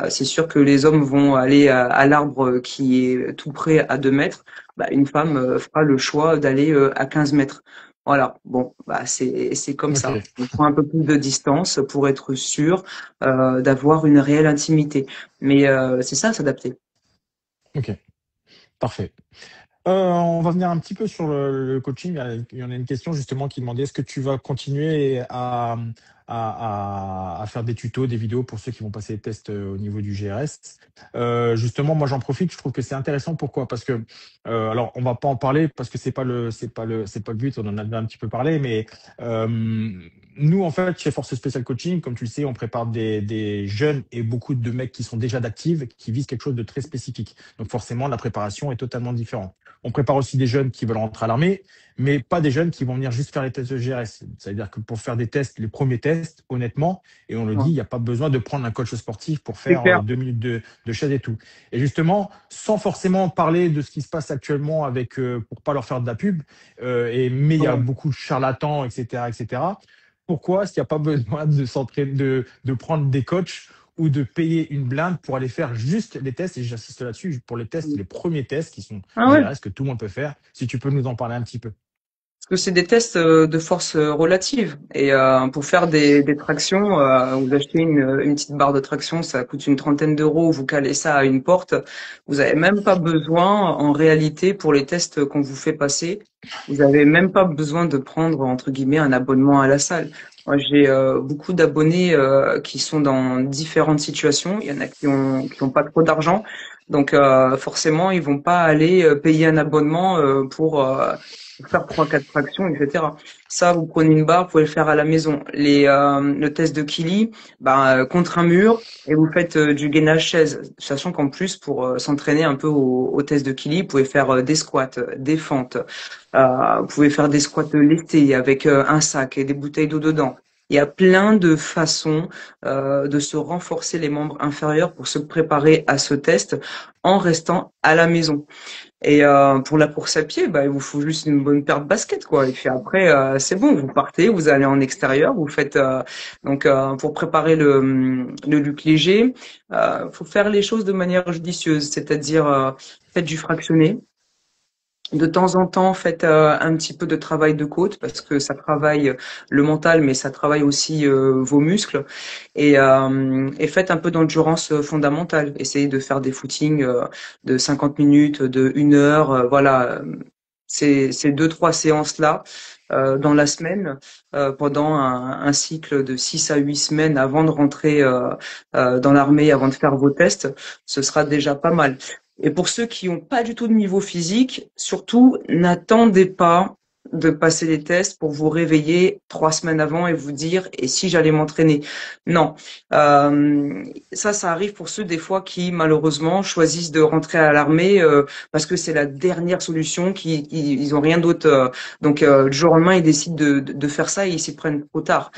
C'est sûr que les hommes vont aller à l'arbre qui est tout près à 2 mètres. Bah, une femme fera le choix d'aller à 15 mètres. Voilà. Bon, bah c'est comme ça. Ok, On prend un peu plus de distance pour être sûr d'avoir une réelle intimité. Mais c'est ça, s'adapter. ok, parfait. On va venir un petit peu sur le coaching. Il y en a une question justement qui demandait est-ce que tu vas continuer à faire des tutos, des vidéos pour ceux qui vont passer les tests au niveau du GRS. Justement, moi j'en profite, je trouve que c'est intéressant. Pourquoi? Parce que alors on va pas en parler parce que c'est pas le but. On en a déjà un petit peu parlé, mais nous en fait chez Force Spéciale Coaching, comme tu le sais, on prépare des jeunes et beaucoup de mecs qui sont déjà d'actifs qui visent quelque chose de très spécifique. Donc forcément la préparation est totalement différente. On prépare aussi des jeunes qui veulent rentrer à l'armée, mais pas des jeunes qui vont venir juste faire les tests de GRS. C'est-à-dire que pour faire des tests, les premiers tests, honnêtement, et on le dit, Ouais. il n'y a pas besoin de prendre un coach sportif pour C'est faire clair. 2 minutes de chaise et tout. Et justement, sans forcément parler de ce qui se passe actuellement avec, pour pas leur faire de la pub, mais il y a Ouais. beaucoup de charlatans, etc., etc. Pourquoi est-ce qu'il n'y a pas besoin de s'entraîner, de prendre des coachs ou de payer une blinde pour aller faire juste les tests? Et j'insiste là-dessus, pour les tests, les premiers tests qui sont Ah ouais. GRS que tout le monde peut faire. Si tu peux nous en parler un petit peu. Parce que c'est des tests de force relative. Et pour faire des tractions, vous achetez une petite barre de traction, ça coûte une trentaine d'euros, vous calez ça à une porte. Vous avez même pas besoin, en réalité, pour les tests qu'on vous fait passer, vous avez même pas besoin de prendre, entre guillemets, un abonnement à la salle. Moi, j'ai beaucoup d'abonnés qui sont dans différentes situations. Il y en a qui ont pas trop d'argent. Donc forcément, ils vont pas aller payer un abonnement pour faire trois, quatre tractions, etc. Ça, vous prenez une barre, vous pouvez le faire à la maison. Le test de Kili, contre un mur, et vous faites du gainage chaise. Sachant qu'en plus, pour s'entraîner un peu au test de Kili, vous pouvez faire des squats, des fentes, vous pouvez faire des squats lestés avec un sac et des bouteilles d'eau dedans. Il y a plein de façons de se renforcer les membres inférieurs pour se préparer à ce test en restant à la maison. Et pour la course à pied, il vous faut juste une bonne paire de baskets, quoi. Et puis après, c'est bon, vous partez, vous allez en extérieur, vous faites pour préparer le luc léger, faut faire les choses de manière judicieuse, c'est-à-dire faites du fractionné. De temps en temps, faites un petit peu de travail de côte parce que ça travaille le mental, mais ça travaille aussi vos muscles. Et faites un peu d'endurance fondamentale. Essayez de faire des footings de 50 minutes, de 1 heure. Voilà, ces 2, 3 séances-là dans la semaine pendant un cycle de 6 à 8 semaines avant de rentrer dans l'armée, avant de faire vos tests, ce sera déjà pas mal. Et pour ceux qui n'ont pas du tout de niveau physique, surtout, n'attendez pas de passer les tests pour vous réveiller 3 semaines avant et vous dire et si j'allais m'entraîner. Non, ça arrive pour ceux des fois qui malheureusement choisissent de rentrer à l'armée parce que c'est la dernière solution, ils ont rien d'autre. Donc du jour au lendemain ils décident de faire ça et ils s'y prennent trop tard.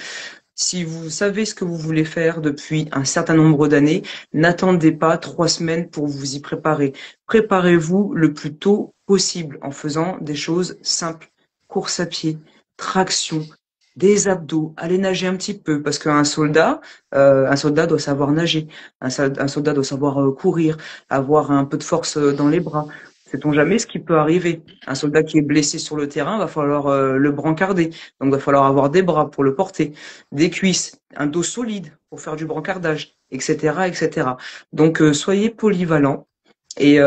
Si vous savez ce que vous voulez faire depuis un certain nombre d'années, n'attendez pas 3 semaines pour vous y préparer. Préparez-vous le plus tôt possible en faisant des choses simples. Course à pied, traction, des abdos, aller nager un petit peu parce un soldat doit savoir nager, un soldat doit savoir courir, avoir un peu de force dans les bras. Sait-on jamais ce qui peut arriver? Un soldat qui est blessé sur le terrain, va falloir le brancarder. Donc, va falloir avoir des bras pour le porter, des cuisses, un dos solide pour faire du brancardage, etc., etc. Donc, soyez polyvalents et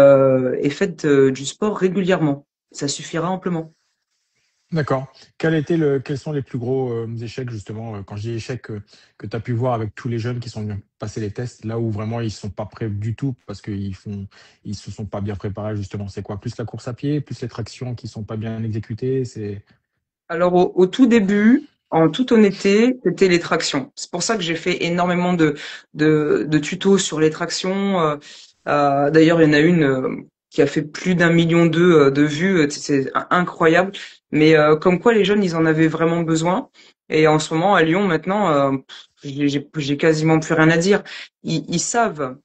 faites du sport régulièrement. Ça suffira amplement. D'accord. Quels sont les plus gros échecs, justement, quand je dis échecs, que tu as pu voir avec tous les jeunes qui sont venus passer les tests, là où vraiment ils sont pas prêts du tout parce ils se sont pas bien préparés, justement. C'est quoi? Plus la course à pied, plus les tractions qui sont pas bien exécutées, c'est... Alors, au tout début, en toute honnêteté, c'était les tractions. C'est pour ça que j'ai fait énormément de tutos sur les tractions. D'ailleurs, il y en a une qui a fait plus d'1,2 million de vues. C'est incroyable. Mais comme quoi, les jeunes, ils en avaient vraiment besoin. Et en ce moment, à Lyon, maintenant, j'ai quasiment plus rien à dire. Ils savent.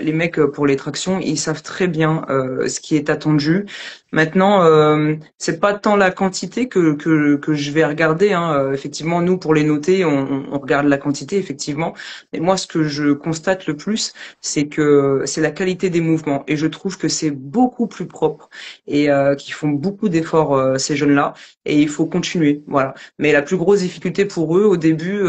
Les mecs pour les tractions, ils savent très bien ce qui est attendu. Maintenant, c'est pas tant la quantité que je vais regarder. Hein. Effectivement, nous pour les noter, on regarde la quantité effectivement. Mais moi, ce que je constate le plus, c'est que c'est la qualité des mouvements. Et je trouve que c'est beaucoup plus propre et qu'ils font beaucoup d'efforts ces jeunes-là. Et il faut continuer, voilà. Mais la plus grosse difficulté pour eux au début,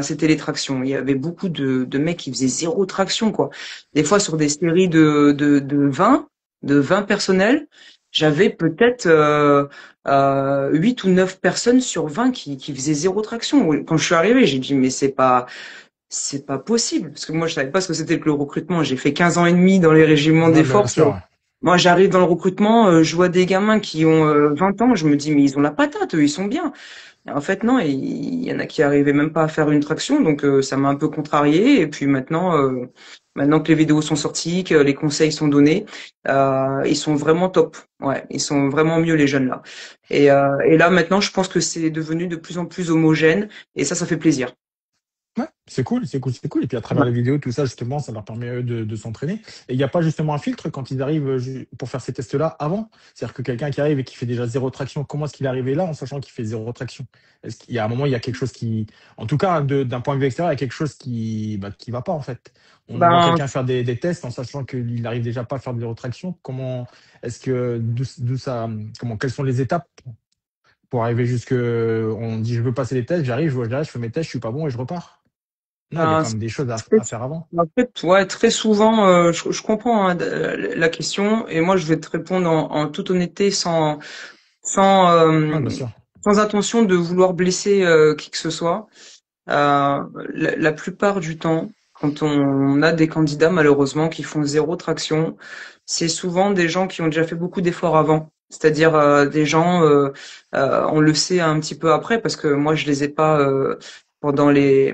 c'était les tractions. Il y avait beaucoup de mecs qui faisaient zéro traction, quoi. Des fois sur des séries de 20 personnels, j'avais peut-être 8 ou 9 personnes sur 20 qui faisaient zéro traction. Quand je suis arrivé, j'ai dit mais c'est pas possible parce que moi je savais pas ce que c'était que le recrutement. J'ai fait 15 ans et demi dans les régiments des Ouais, bien forces. sûr. Moi, j'arrive dans le recrutement, je vois des gamins qui ont 20 ans, je me dis, mais ils ont la patate, eux, ils sont bien. En fait, non, il y en a qui arrivaient même pas à faire une traction, donc ça m'a un peu contrarié. Et puis maintenant que les vidéos sont sorties, que les conseils sont donnés, ils sont vraiment top. Ouais, ils sont vraiment mieux les jeunes là. Et là maintenant, je pense que c'est devenu de plus en plus homogène, et ça fait plaisir. Ouais, c'est cool, c'est cool, c'est cool. Et puis à travers Ouais. les vidéos, tout ça, justement, ça leur permet eux de s'entraîner. Et il n'y a pas justement un filtre quand ils arrivent pour faire ces tests-là avant? C'est-à-dire que quelqu'un qui arrive et qui fait déjà zéro traction, comment est-ce qu'il est arrivé là en sachant qu'il fait zéro traction? Est-ce qu'il y a un moment, il y a quelque chose qui, en tout cas, d'un point de vue extérieur, il y a quelque chose qui va pas en fait. On voit Ben, quelqu'un faire des tests en sachant qu'il n'arrive déjà pas à faire de zéro traction. Comment est-ce que d'où ça, comment, quelles sont les étapes pour arriver jusque, on dit je veux passer les tests, j'arrive, je fais mes tests, je suis pas bon et je repars. Non, il y a ben, quand même des choses très, à faire avant. en fait, ouais, très souvent, je comprends hein, la question, et moi je vais te répondre en toute honnêteté, sans, Ouais, bien sûr. sans intention de vouloir blesser qui que ce soit. La plupart du temps, quand on a des candidats malheureusement qui font zéro traction, c'est souvent des gens qui ont déjà fait beaucoup d'efforts avant. C'est-à-dire des gens, on le sait un petit peu après parce que moi je les ai pas pendant les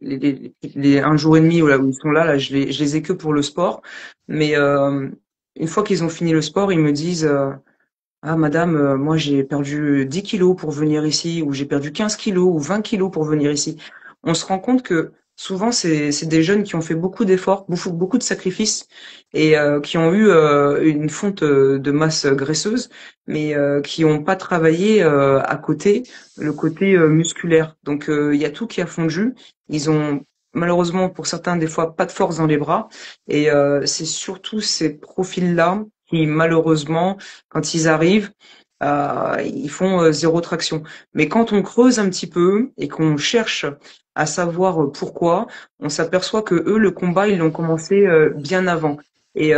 un jour et demi où ils sont là, je les ai que pour le sport. Mais une fois qu'ils ont fini le sport, ils me disent ah madame, moi j'ai perdu 10 kilos pour venir ici, ou j'ai perdu 15 kilos ou 20 kilos pour venir ici. On se rend compte que souvent c'est des jeunes qui ont fait beaucoup d'efforts, beaucoup de sacrifices, et qui ont eu une fonte de masse graisseuse, mais qui n'ont pas travaillé à côté le côté musculaire. Donc il y a tout qui a fondu. Ils ont malheureusement pour certains des fois pas de force dans les bras, et c'est surtout ces profils-là qui malheureusement quand ils arrivent, ils font zéro traction. Mais quand on creuse un petit peu et qu'on cherche à savoir pourquoi, on s'aperçoit que eux, le combat, ils l'ont commencé bien avant. Et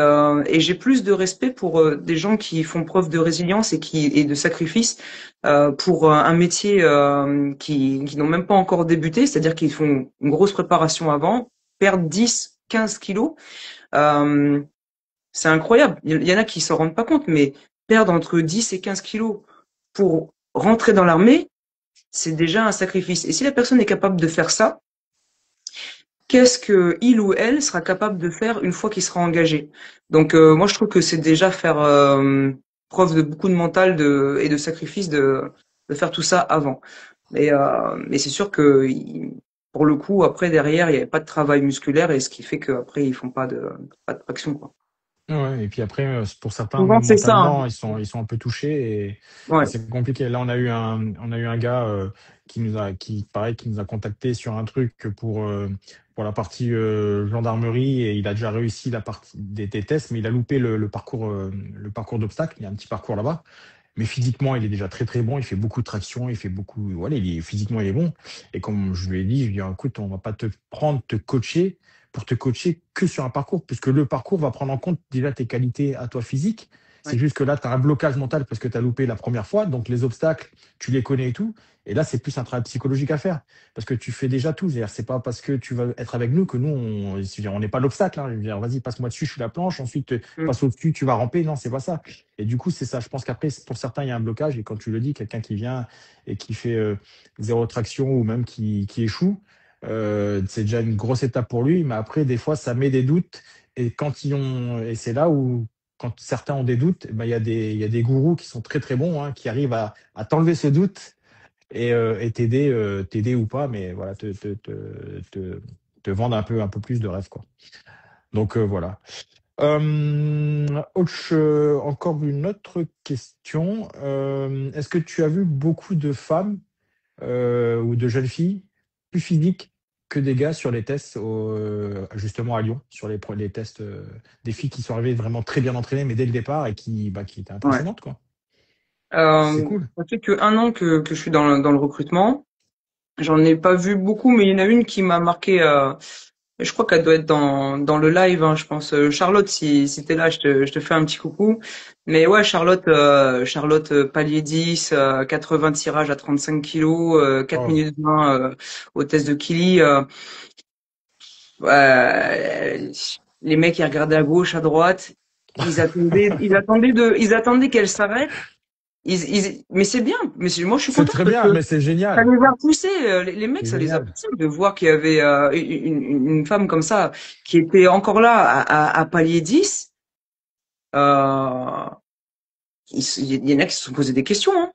j'ai plus de respect pour des gens qui font preuve de résilience et de sacrifice pour un métier qui n'ont même pas encore débuté, c'est-à-dire qu'ils font une grosse préparation avant, perdent 10, 15 kilos. Euh, c'est incroyable. Il y en a qui s'en rendent pas compte, mais perdre entre 10 et 15 kilos pour rentrer dans l'armée, c'est déjà un sacrifice. Et si la personne est capable de faire ça, qu'est-ce que il ou elle sera capable de faire une fois qu'il sera engagé? Donc moi je trouve que c'est déjà faire preuve de beaucoup de mental et de sacrifice de faire tout ça avant. Mais c'est sûr que pour le coup après derrière il n'y avait pas de travail musculaire et ce qui fait qu'après ils font pas de traction quoi. Ouais, et puis après, pour certains, Souvent même c'est ça. Hein. mentalement, ils sont un peu touchés et Ouais. c'est compliqué. Là, on a eu un gars pareil, qui nous a contacté sur un truc pour la partie gendarmerie et il a déjà réussi la partie des tests, mais il a loupé le parcours d'obstacles. Il y a un petit parcours là-bas. Mais physiquement, il est déjà très très bon. Il fait beaucoup de traction, il fait beaucoup. Voilà, physiquement, il est bon. Et comme je lui ai dit, je lui ai dit, écoute, on va pas te prendre, te coacher pour te coacher que sur un parcours, puisque le parcours va prendre en compte déjà tes qualités à toi physiques. C'est Ouais. juste que là, tu as un blocage mental parce que tu as loupé la première fois. Donc les obstacles, tu les connais et tout. Et là, c'est plus un travail psychologique à faire. Parce que tu fais déjà tout. C'est-à-dire, c'est pas parce que tu vas être avec nous que nous, on n'est pas l'obstacle. Hein. Je veux dire, vas-y, passe-moi dessus, je suis la planche. Ensuite, Mm. passe au-dessus, tu vas ramper. Non, c'est pas ça. Et du coup, c'est ça. Je pense qu'après, pour certains, il y a un blocage. Et quand tu le dis, quelqu'un qui vient et qui fait zéro traction ou même qui échoue, c'est déjà une grosse étape pour lui. Mais après, des fois, ça met des doutes. Et c'est là où, quand certains ont des doutes, ben, il y a des gourous qui sont très très bons, hein, qui arrivent à t'enlever ce doute et t'aider ou pas, mais voilà, te, te vendre un peu plus de rêve, quoi. Donc voilà. Encore une autre question. Est-ce que tu as vu beaucoup de femmes ou de jeunes filles plus physiques que des gars sur les tests justement à Lyon, sur les tests des filles qui sont arrivées vraiment très bien entraînées, mais dès le départ et qui étaient Ouais. impressionnantes, quoi. C'est cool. Ça fait que un an que je suis dans le recrutement. J'en ai pas vu beaucoup, mais il y en a une qui m'a marqué. Je crois qu'elle doit être dans le live. Hein, je pense. Charlotte, si t'es là, je te fais un petit coucou. Mais ouais, Charlotte palier 10, 80 tirages à 35 kilos, 4 Oh, minutes 20 au test de Kili. Les mecs ils regardaient à gauche, à droite. ils attendaient qu'elle s'arrête. Mais c'est bien. Moi, je suis C'est content très parce bien, que mais c'est ça génial. les a poussés. Les mecs, C'est ça les a génial. poussés de voir qu'il y avait une femme comme ça qui était encore là à palier 10. Euh, il y en a qui se sont posé des questions, hein.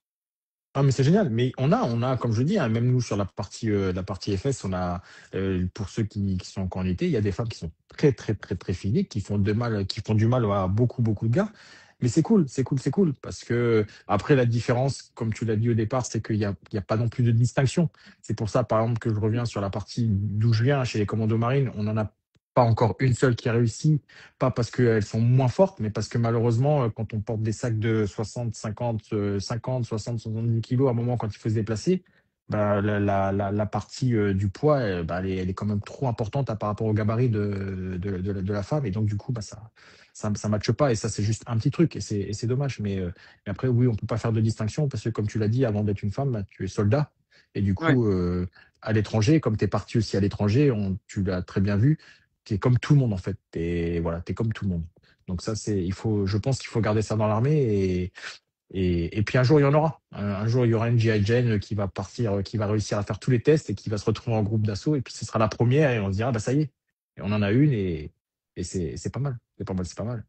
Ah, mais c'est génial. Mais on a, comme je dis, hein, même nous sur la partie FS, on a, pour ceux qui sont encore en été, il y a des femmes qui sont très, très, très, très physiques, qui font du mal à beaucoup, beaucoup de gars. Mais c'est cool, c'est cool, c'est cool. Parce que après, la différence, comme tu l'as dit au départ, c'est qu'il y a pas non plus de distinction. C'est pour ça, par exemple, que je reviens sur la partie d'où je viens, chez les commandos marines, on n'en a pas encore une seule qui a réussi, pas parce qu'elles sont moins fortes, mais parce que malheureusement, quand on porte des sacs de 60, 50, 50, 60, 70 kilos, à un moment, quand il faut se déplacer, bah, la partie du poids, bah, elle est quand même trop importante par rapport au gabarit de la femme. Et donc, du coup, bah, ça matche pas. Et ça, c'est juste un petit truc. Et c'est dommage. Mais après, oui, on peut pas faire de distinction parce que, comme tu l'as dit, avant d'être une femme, bah, tu es soldat. Et du Ouais. coup, à l'étranger, comme tu es parti aussi à l'étranger, tu l'as très bien vu, tu es comme tout le monde en fait. Voilà, t'es comme tout le monde. Donc ça, je pense qu'il faut garder ça dans l'armée et puis un jour il y en aura. Un jour il y aura une GI Jane qui va partir, qui va réussir à faire tous les tests et qui va se retrouver en groupe d'assaut et puis ce sera la première et on se dira bah ça y est. Et on en a une et c'est pas mal. C'est pas mal, c'est pas mal.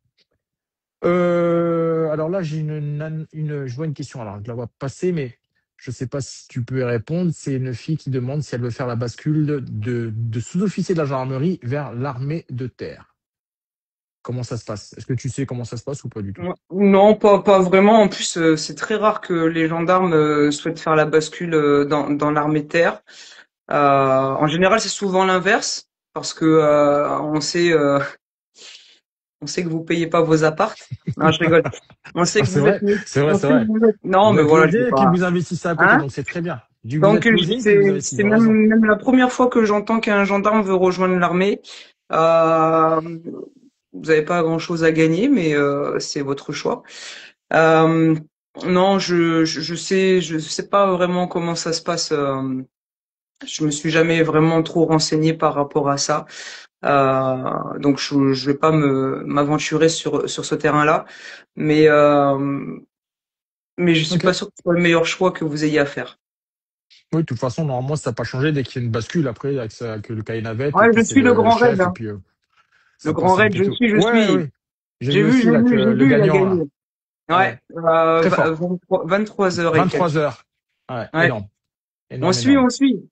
Alors là, je vois une question. Alors, je la vois passer, mais je ne sais pas si tu peux y répondre. C'est une fille qui demande si elle veut faire la bascule de sous-officier de la gendarmerie vers l'armée de terre. Comment ça se passe? Est-ce que tu sais comment ça se passe ou pas du tout? Ouais. Non, pas vraiment. En plus, c'est très rare que les gendarmes souhaitent faire la bascule dans l'armée de terre. En général, c'est souvent l'inverse parce que on sait que vous payez pas vos appartes. Non, je rigole. On sait Ah, que c'est vous êtes, vrai, c'est vrai, on c'est sait que vrai. vous êtes. Non, Vous mais êtes voilà, je logé sais et puis pas. vous investissez à côté, Hein? donc c'est très bien. Vous Donc, êtes logé et puis vous investissez, c'est vous avez raison. même la première fois que j'entends qu'un gendarme veut rejoindre l'armée. Euh, Vous n'avez pas grand-chose à gagner, mais c'est votre choix. Euh, non, je sais pas vraiment comment ça se passe. Je me suis jamais vraiment trop renseigné par rapport à ça. Donc je vais pas m'aventurer sur ce terrain-là, mais mais je suis Ok. pas sûr que ce soit le meilleur choix que vous ayez à faire. Oui, de toute façon, normalement, ça n'a pas changé dès qu'il y a une bascule après, que le cahier navette, et Ouais, puis je c'est suis le le grand raid, chef, et hein. puis Le ça grand passe un raid, petit peu. je Ouais, suis. oui. J'ai vu aussi là que J'ai le vu, il a gagnant, gagné. là. Ouais, Ouais. Très fort. 23 heures et quelques. 23 heures. Ouais, Ouais, énorme. Énorme, énorme. on suit.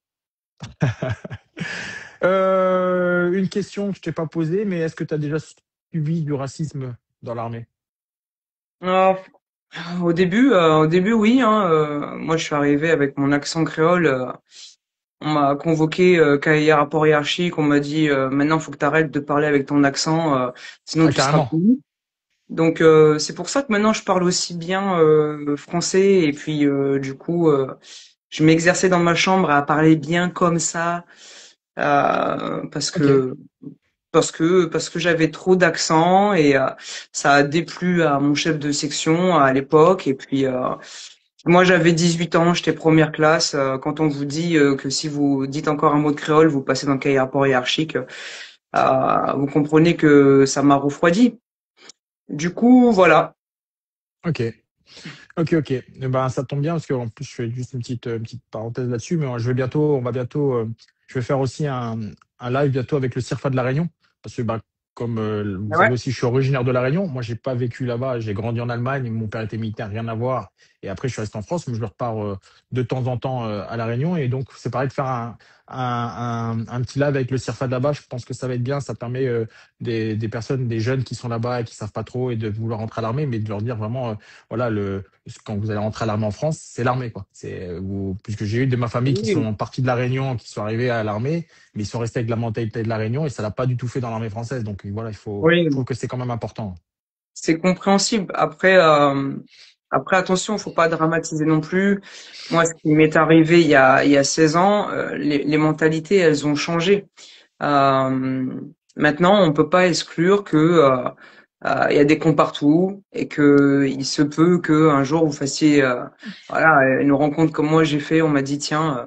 Une question que je t'ai pas posée, mais est-ce que tu as déjà subi du racisme dans l'armée? Ah, au début, oui, hein. Moi, je suis arrivé avec mon accent créole. On m'a convoqué cahier rapport hiérarchique. On m'a dit maintenant, faut que tu arrêtes de parler avec ton accent, sinon Ah, tu seras carrément. puni. Donc c'est pour ça que maintenant je parle aussi bien français et puis du coup je m'exerçais dans ma chambre à parler bien comme ça parce Ok. que parce que j'avais trop d'accent et ça a déplu à mon chef de section à l'époque et puis moi j'avais 18 ans, j'étais première classe. Quand on vous dit que si vous dites encore un mot de créole, vous passez dans le cahier rapport hiérarchique, vous comprenez que ça m'a refroidi. Du coup, voilà. Ok. Ok, ok. Eh ben, ça tombe bien parce qu'en plus, je fais juste une petite parenthèse là-dessus, mais je vais faire aussi un live bientôt avec le CIRFA de La Réunion. Parce que, bah, comme vous Ouais. savez aussi, je suis originaire de La Réunion. Moi, j'ai pas vécu là-bas. J'ai grandi en Allemagne. Mon père était militaire, rien à voir. Et après, je suis resté en France, mais je repars de temps en temps à La Réunion. Et donc, c'est pareil de faire un petit live avec le CIRFA de là-bas. Je pense que ça va être bien. Ça permet des personnes, des jeunes qui sont là-bas et qui savent pas trop et de vouloir rentrer à l'armée, mais de leur dire vraiment, voilà, quand vous allez rentrer à l'armée en France, c'est l'armée, quoi. Puisque j'ai eu de ma famille qui Oui, sont partis de la Réunion, qui sont arrivés à l'armée, mais ils sont restés avec la mentalité de la Réunion et ça l'a pas du tout fait dans l'armée française. Donc voilà, je oui, trouve que c'est quand même important. c'est compréhensible. Après, attention, faut pas dramatiser non plus. Moi, ce qui m'est arrivé il y a 16 ans, les mentalités, elles ont changé. Euh, Maintenant, on peut pas exclure que il y a des cons partout et que il se peut que un jour vous fassiez voilà une rencontre comme moi j'ai fait. On m'a dit tiens,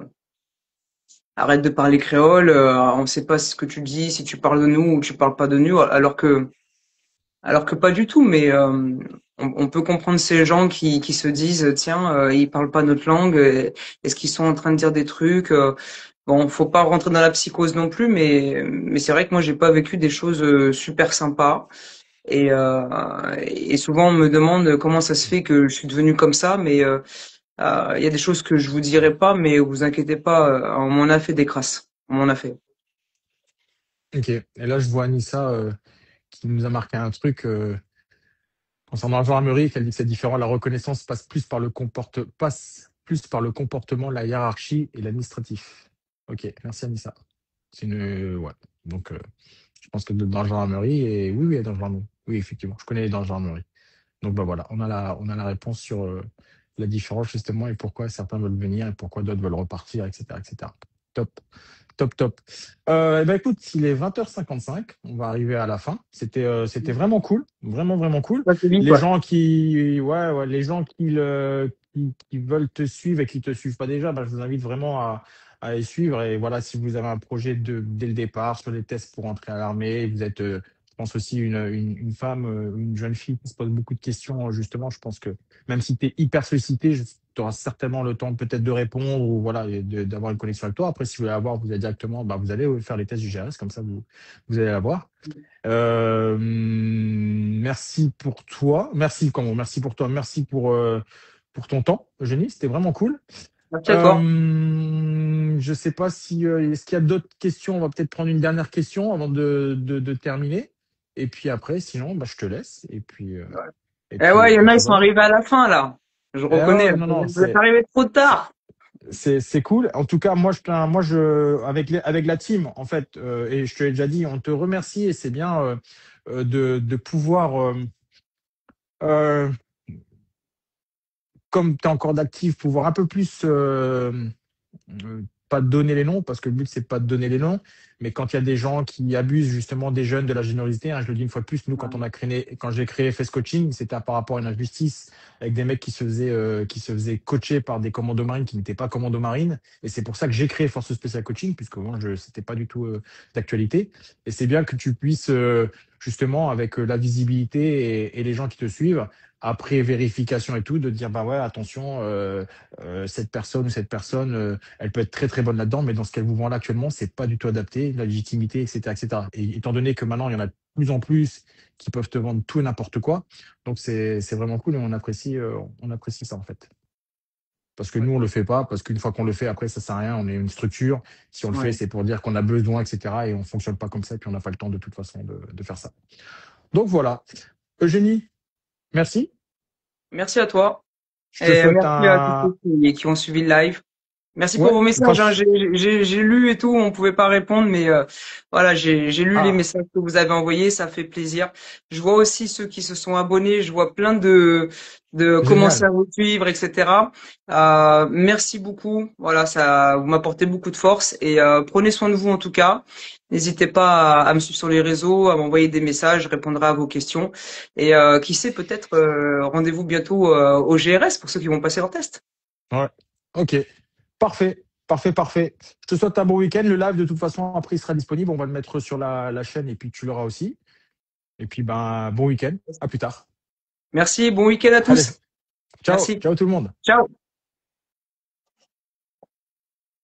arrête de parler créole. On sait pas ce que tu dis, si tu parles de nous ou tu parles pas de nous, alors que Alors que pas du tout, mais on peut comprendre ces gens qui se disent, tiens, ils parlent pas notre langue, est-ce qu'ils sont en train de dire des trucs bon, faut pas rentrer dans la psychose non plus, mais c'est vrai que moi j'ai pas vécu des choses super sympas. Et souvent on me demande comment ça se fait que je suis devenu comme ça, mais il y a des choses que je vous dirai pas, mais vous inquiétez pas, on m'en a fait des crasses, on m'en a fait. Ok. Et là, je vois Anissa qui nous a marqué un truc concernant la gendarmerie, qu'elle dit que c'est différent. La reconnaissance passe plus par le comportement, la hiérarchie et l'administratif. Ok, merci Anissa. C'est une. Ouais. Donc, je pense que dans la gendarmerie, et oui, oui, dans la gendarmerie. Oui, effectivement, je connais les dans la gendarmerie. Donc, bah voilà, on a la réponse sur la différence, justement, et pourquoi certains veulent venir et pourquoi d'autres veulent repartir, etc., etc. Top, top, top. Eh ben, écoute, il est 20h55, on va arriver à la fin. C'était vraiment cool, vraiment, vraiment cool. Ça c'est vite, Les ouais. gens qui, ouais, ouais, les gens qui veulent te suivre et qui te suivent pas déjà, bah, je vous invite vraiment à les suivre. Et voilà, si vous avez un projet dès le départ sur les tests pour entrer à l'armée, vous êtes, je pense aussi une femme, une jeune fille qui se pose beaucoup de questions, justement. Je pense que même si tu es hyper sollicité, tu auras certainement le temps peut-être de répondre ou voilà, et d'avoir une connexion avec toi. Après, si vous voulez avoir, vous allez directement, bah, vous allez faire les tests du GRS, comme ça, vous allez l'avoir. Merci pour toi. Merci, comment? Merci pour toi. Merci pour ton temps, Eugénie. C'était vraiment cool. Merci à toi. Je sais pas si est-ce qu'il y a d'autres questions. On va peut-être prendre une dernière question avant de terminer. Et puis après, sinon, bah, je te laisse. Et Eh puis, ouais, il y en a, ils sont voilà. arrivés à la fin, là. Je Et reconnais, ouais, non, non, vous êtes arrivés trop tard. c'est cool. En tout cas, avec la team, en fait, et je te l'ai déjà dit, on te remercie et c'est bien de pouvoir, euh, comme tu es encore d'actif, pouvoir un peu plus pas de donner les noms, parce que le but, c'est pas de donner les noms, mais quand il y a des gens qui abusent justement des jeunes de la générosité, hein, je le dis une fois de plus, nous, quand j'ai créé FS Coaching, c'était par rapport à une injustice avec des mecs qui se faisaient coacher par des commandos marines qui n'étaient pas commandos marines. Et c'est pour ça que j'ai créé Force Spéciale Coaching, puisque moi, c'était pas du tout d'actualité. Et c'est bien que tu puisses, justement, avec la visibilité et les gens qui te suivent, après vérification et tout, de dire, bah ouais, attention, cette personne ou cette personne, elle peut être très très bonne là-dedans, mais dans ce qu'elle vous vend là actuellement, c'est pas du tout adapté, la légitimité, etc., etc. Et étant donné que maintenant il y en a de plus en plus qui peuvent te vendre tout et n'importe quoi, donc c'est vraiment cool et on apprécie ça en fait. Parce que Ouais, nous on le fait pas, parce qu'une fois qu'on le fait, après ça sert à rien. On est une structure. Si on le fait, ouais. c'est pour dire qu'on a besoin, etc. Et on fonctionne pas comme ça, et puis on n'a pas le temps de toute façon de faire ça. Donc voilà. Eugénie, merci. Merci à toi. Je te Et souhaite merci à tous un. ceux qui ont suivi le live. Merci pour Ouais, vos messages, hein. passe. J'ai lu et tout, on pouvait pas répondre, mais voilà, j'ai lu les Ah, messages que vous avez envoyés, ça fait plaisir. Je vois aussi ceux qui se sont abonnés, je vois plein de commencer génial. à vous suivre, etc. Merci beaucoup. Voilà, ça vous m'apportez beaucoup de force et prenez soin de vous en tout cas. N'hésitez pas à me suivre sur les réseaux, à m'envoyer des messages, je répondrai à vos questions. Et qui sait, peut-être rendez-vous bientôt au GRS pour ceux qui vont passer leur test. Ouais. Ok. Parfait. Parfait, parfait. Je te souhaite un bon week-end. Le live, de toute façon, après, il sera disponible. On va le mettre sur la chaîne et puis tu l'auras aussi. Et puis, ben, bon week-end. À plus tard. Merci, bon week-end à Allez. tous. Ciao. Merci. Ciao tout le monde. Ciao.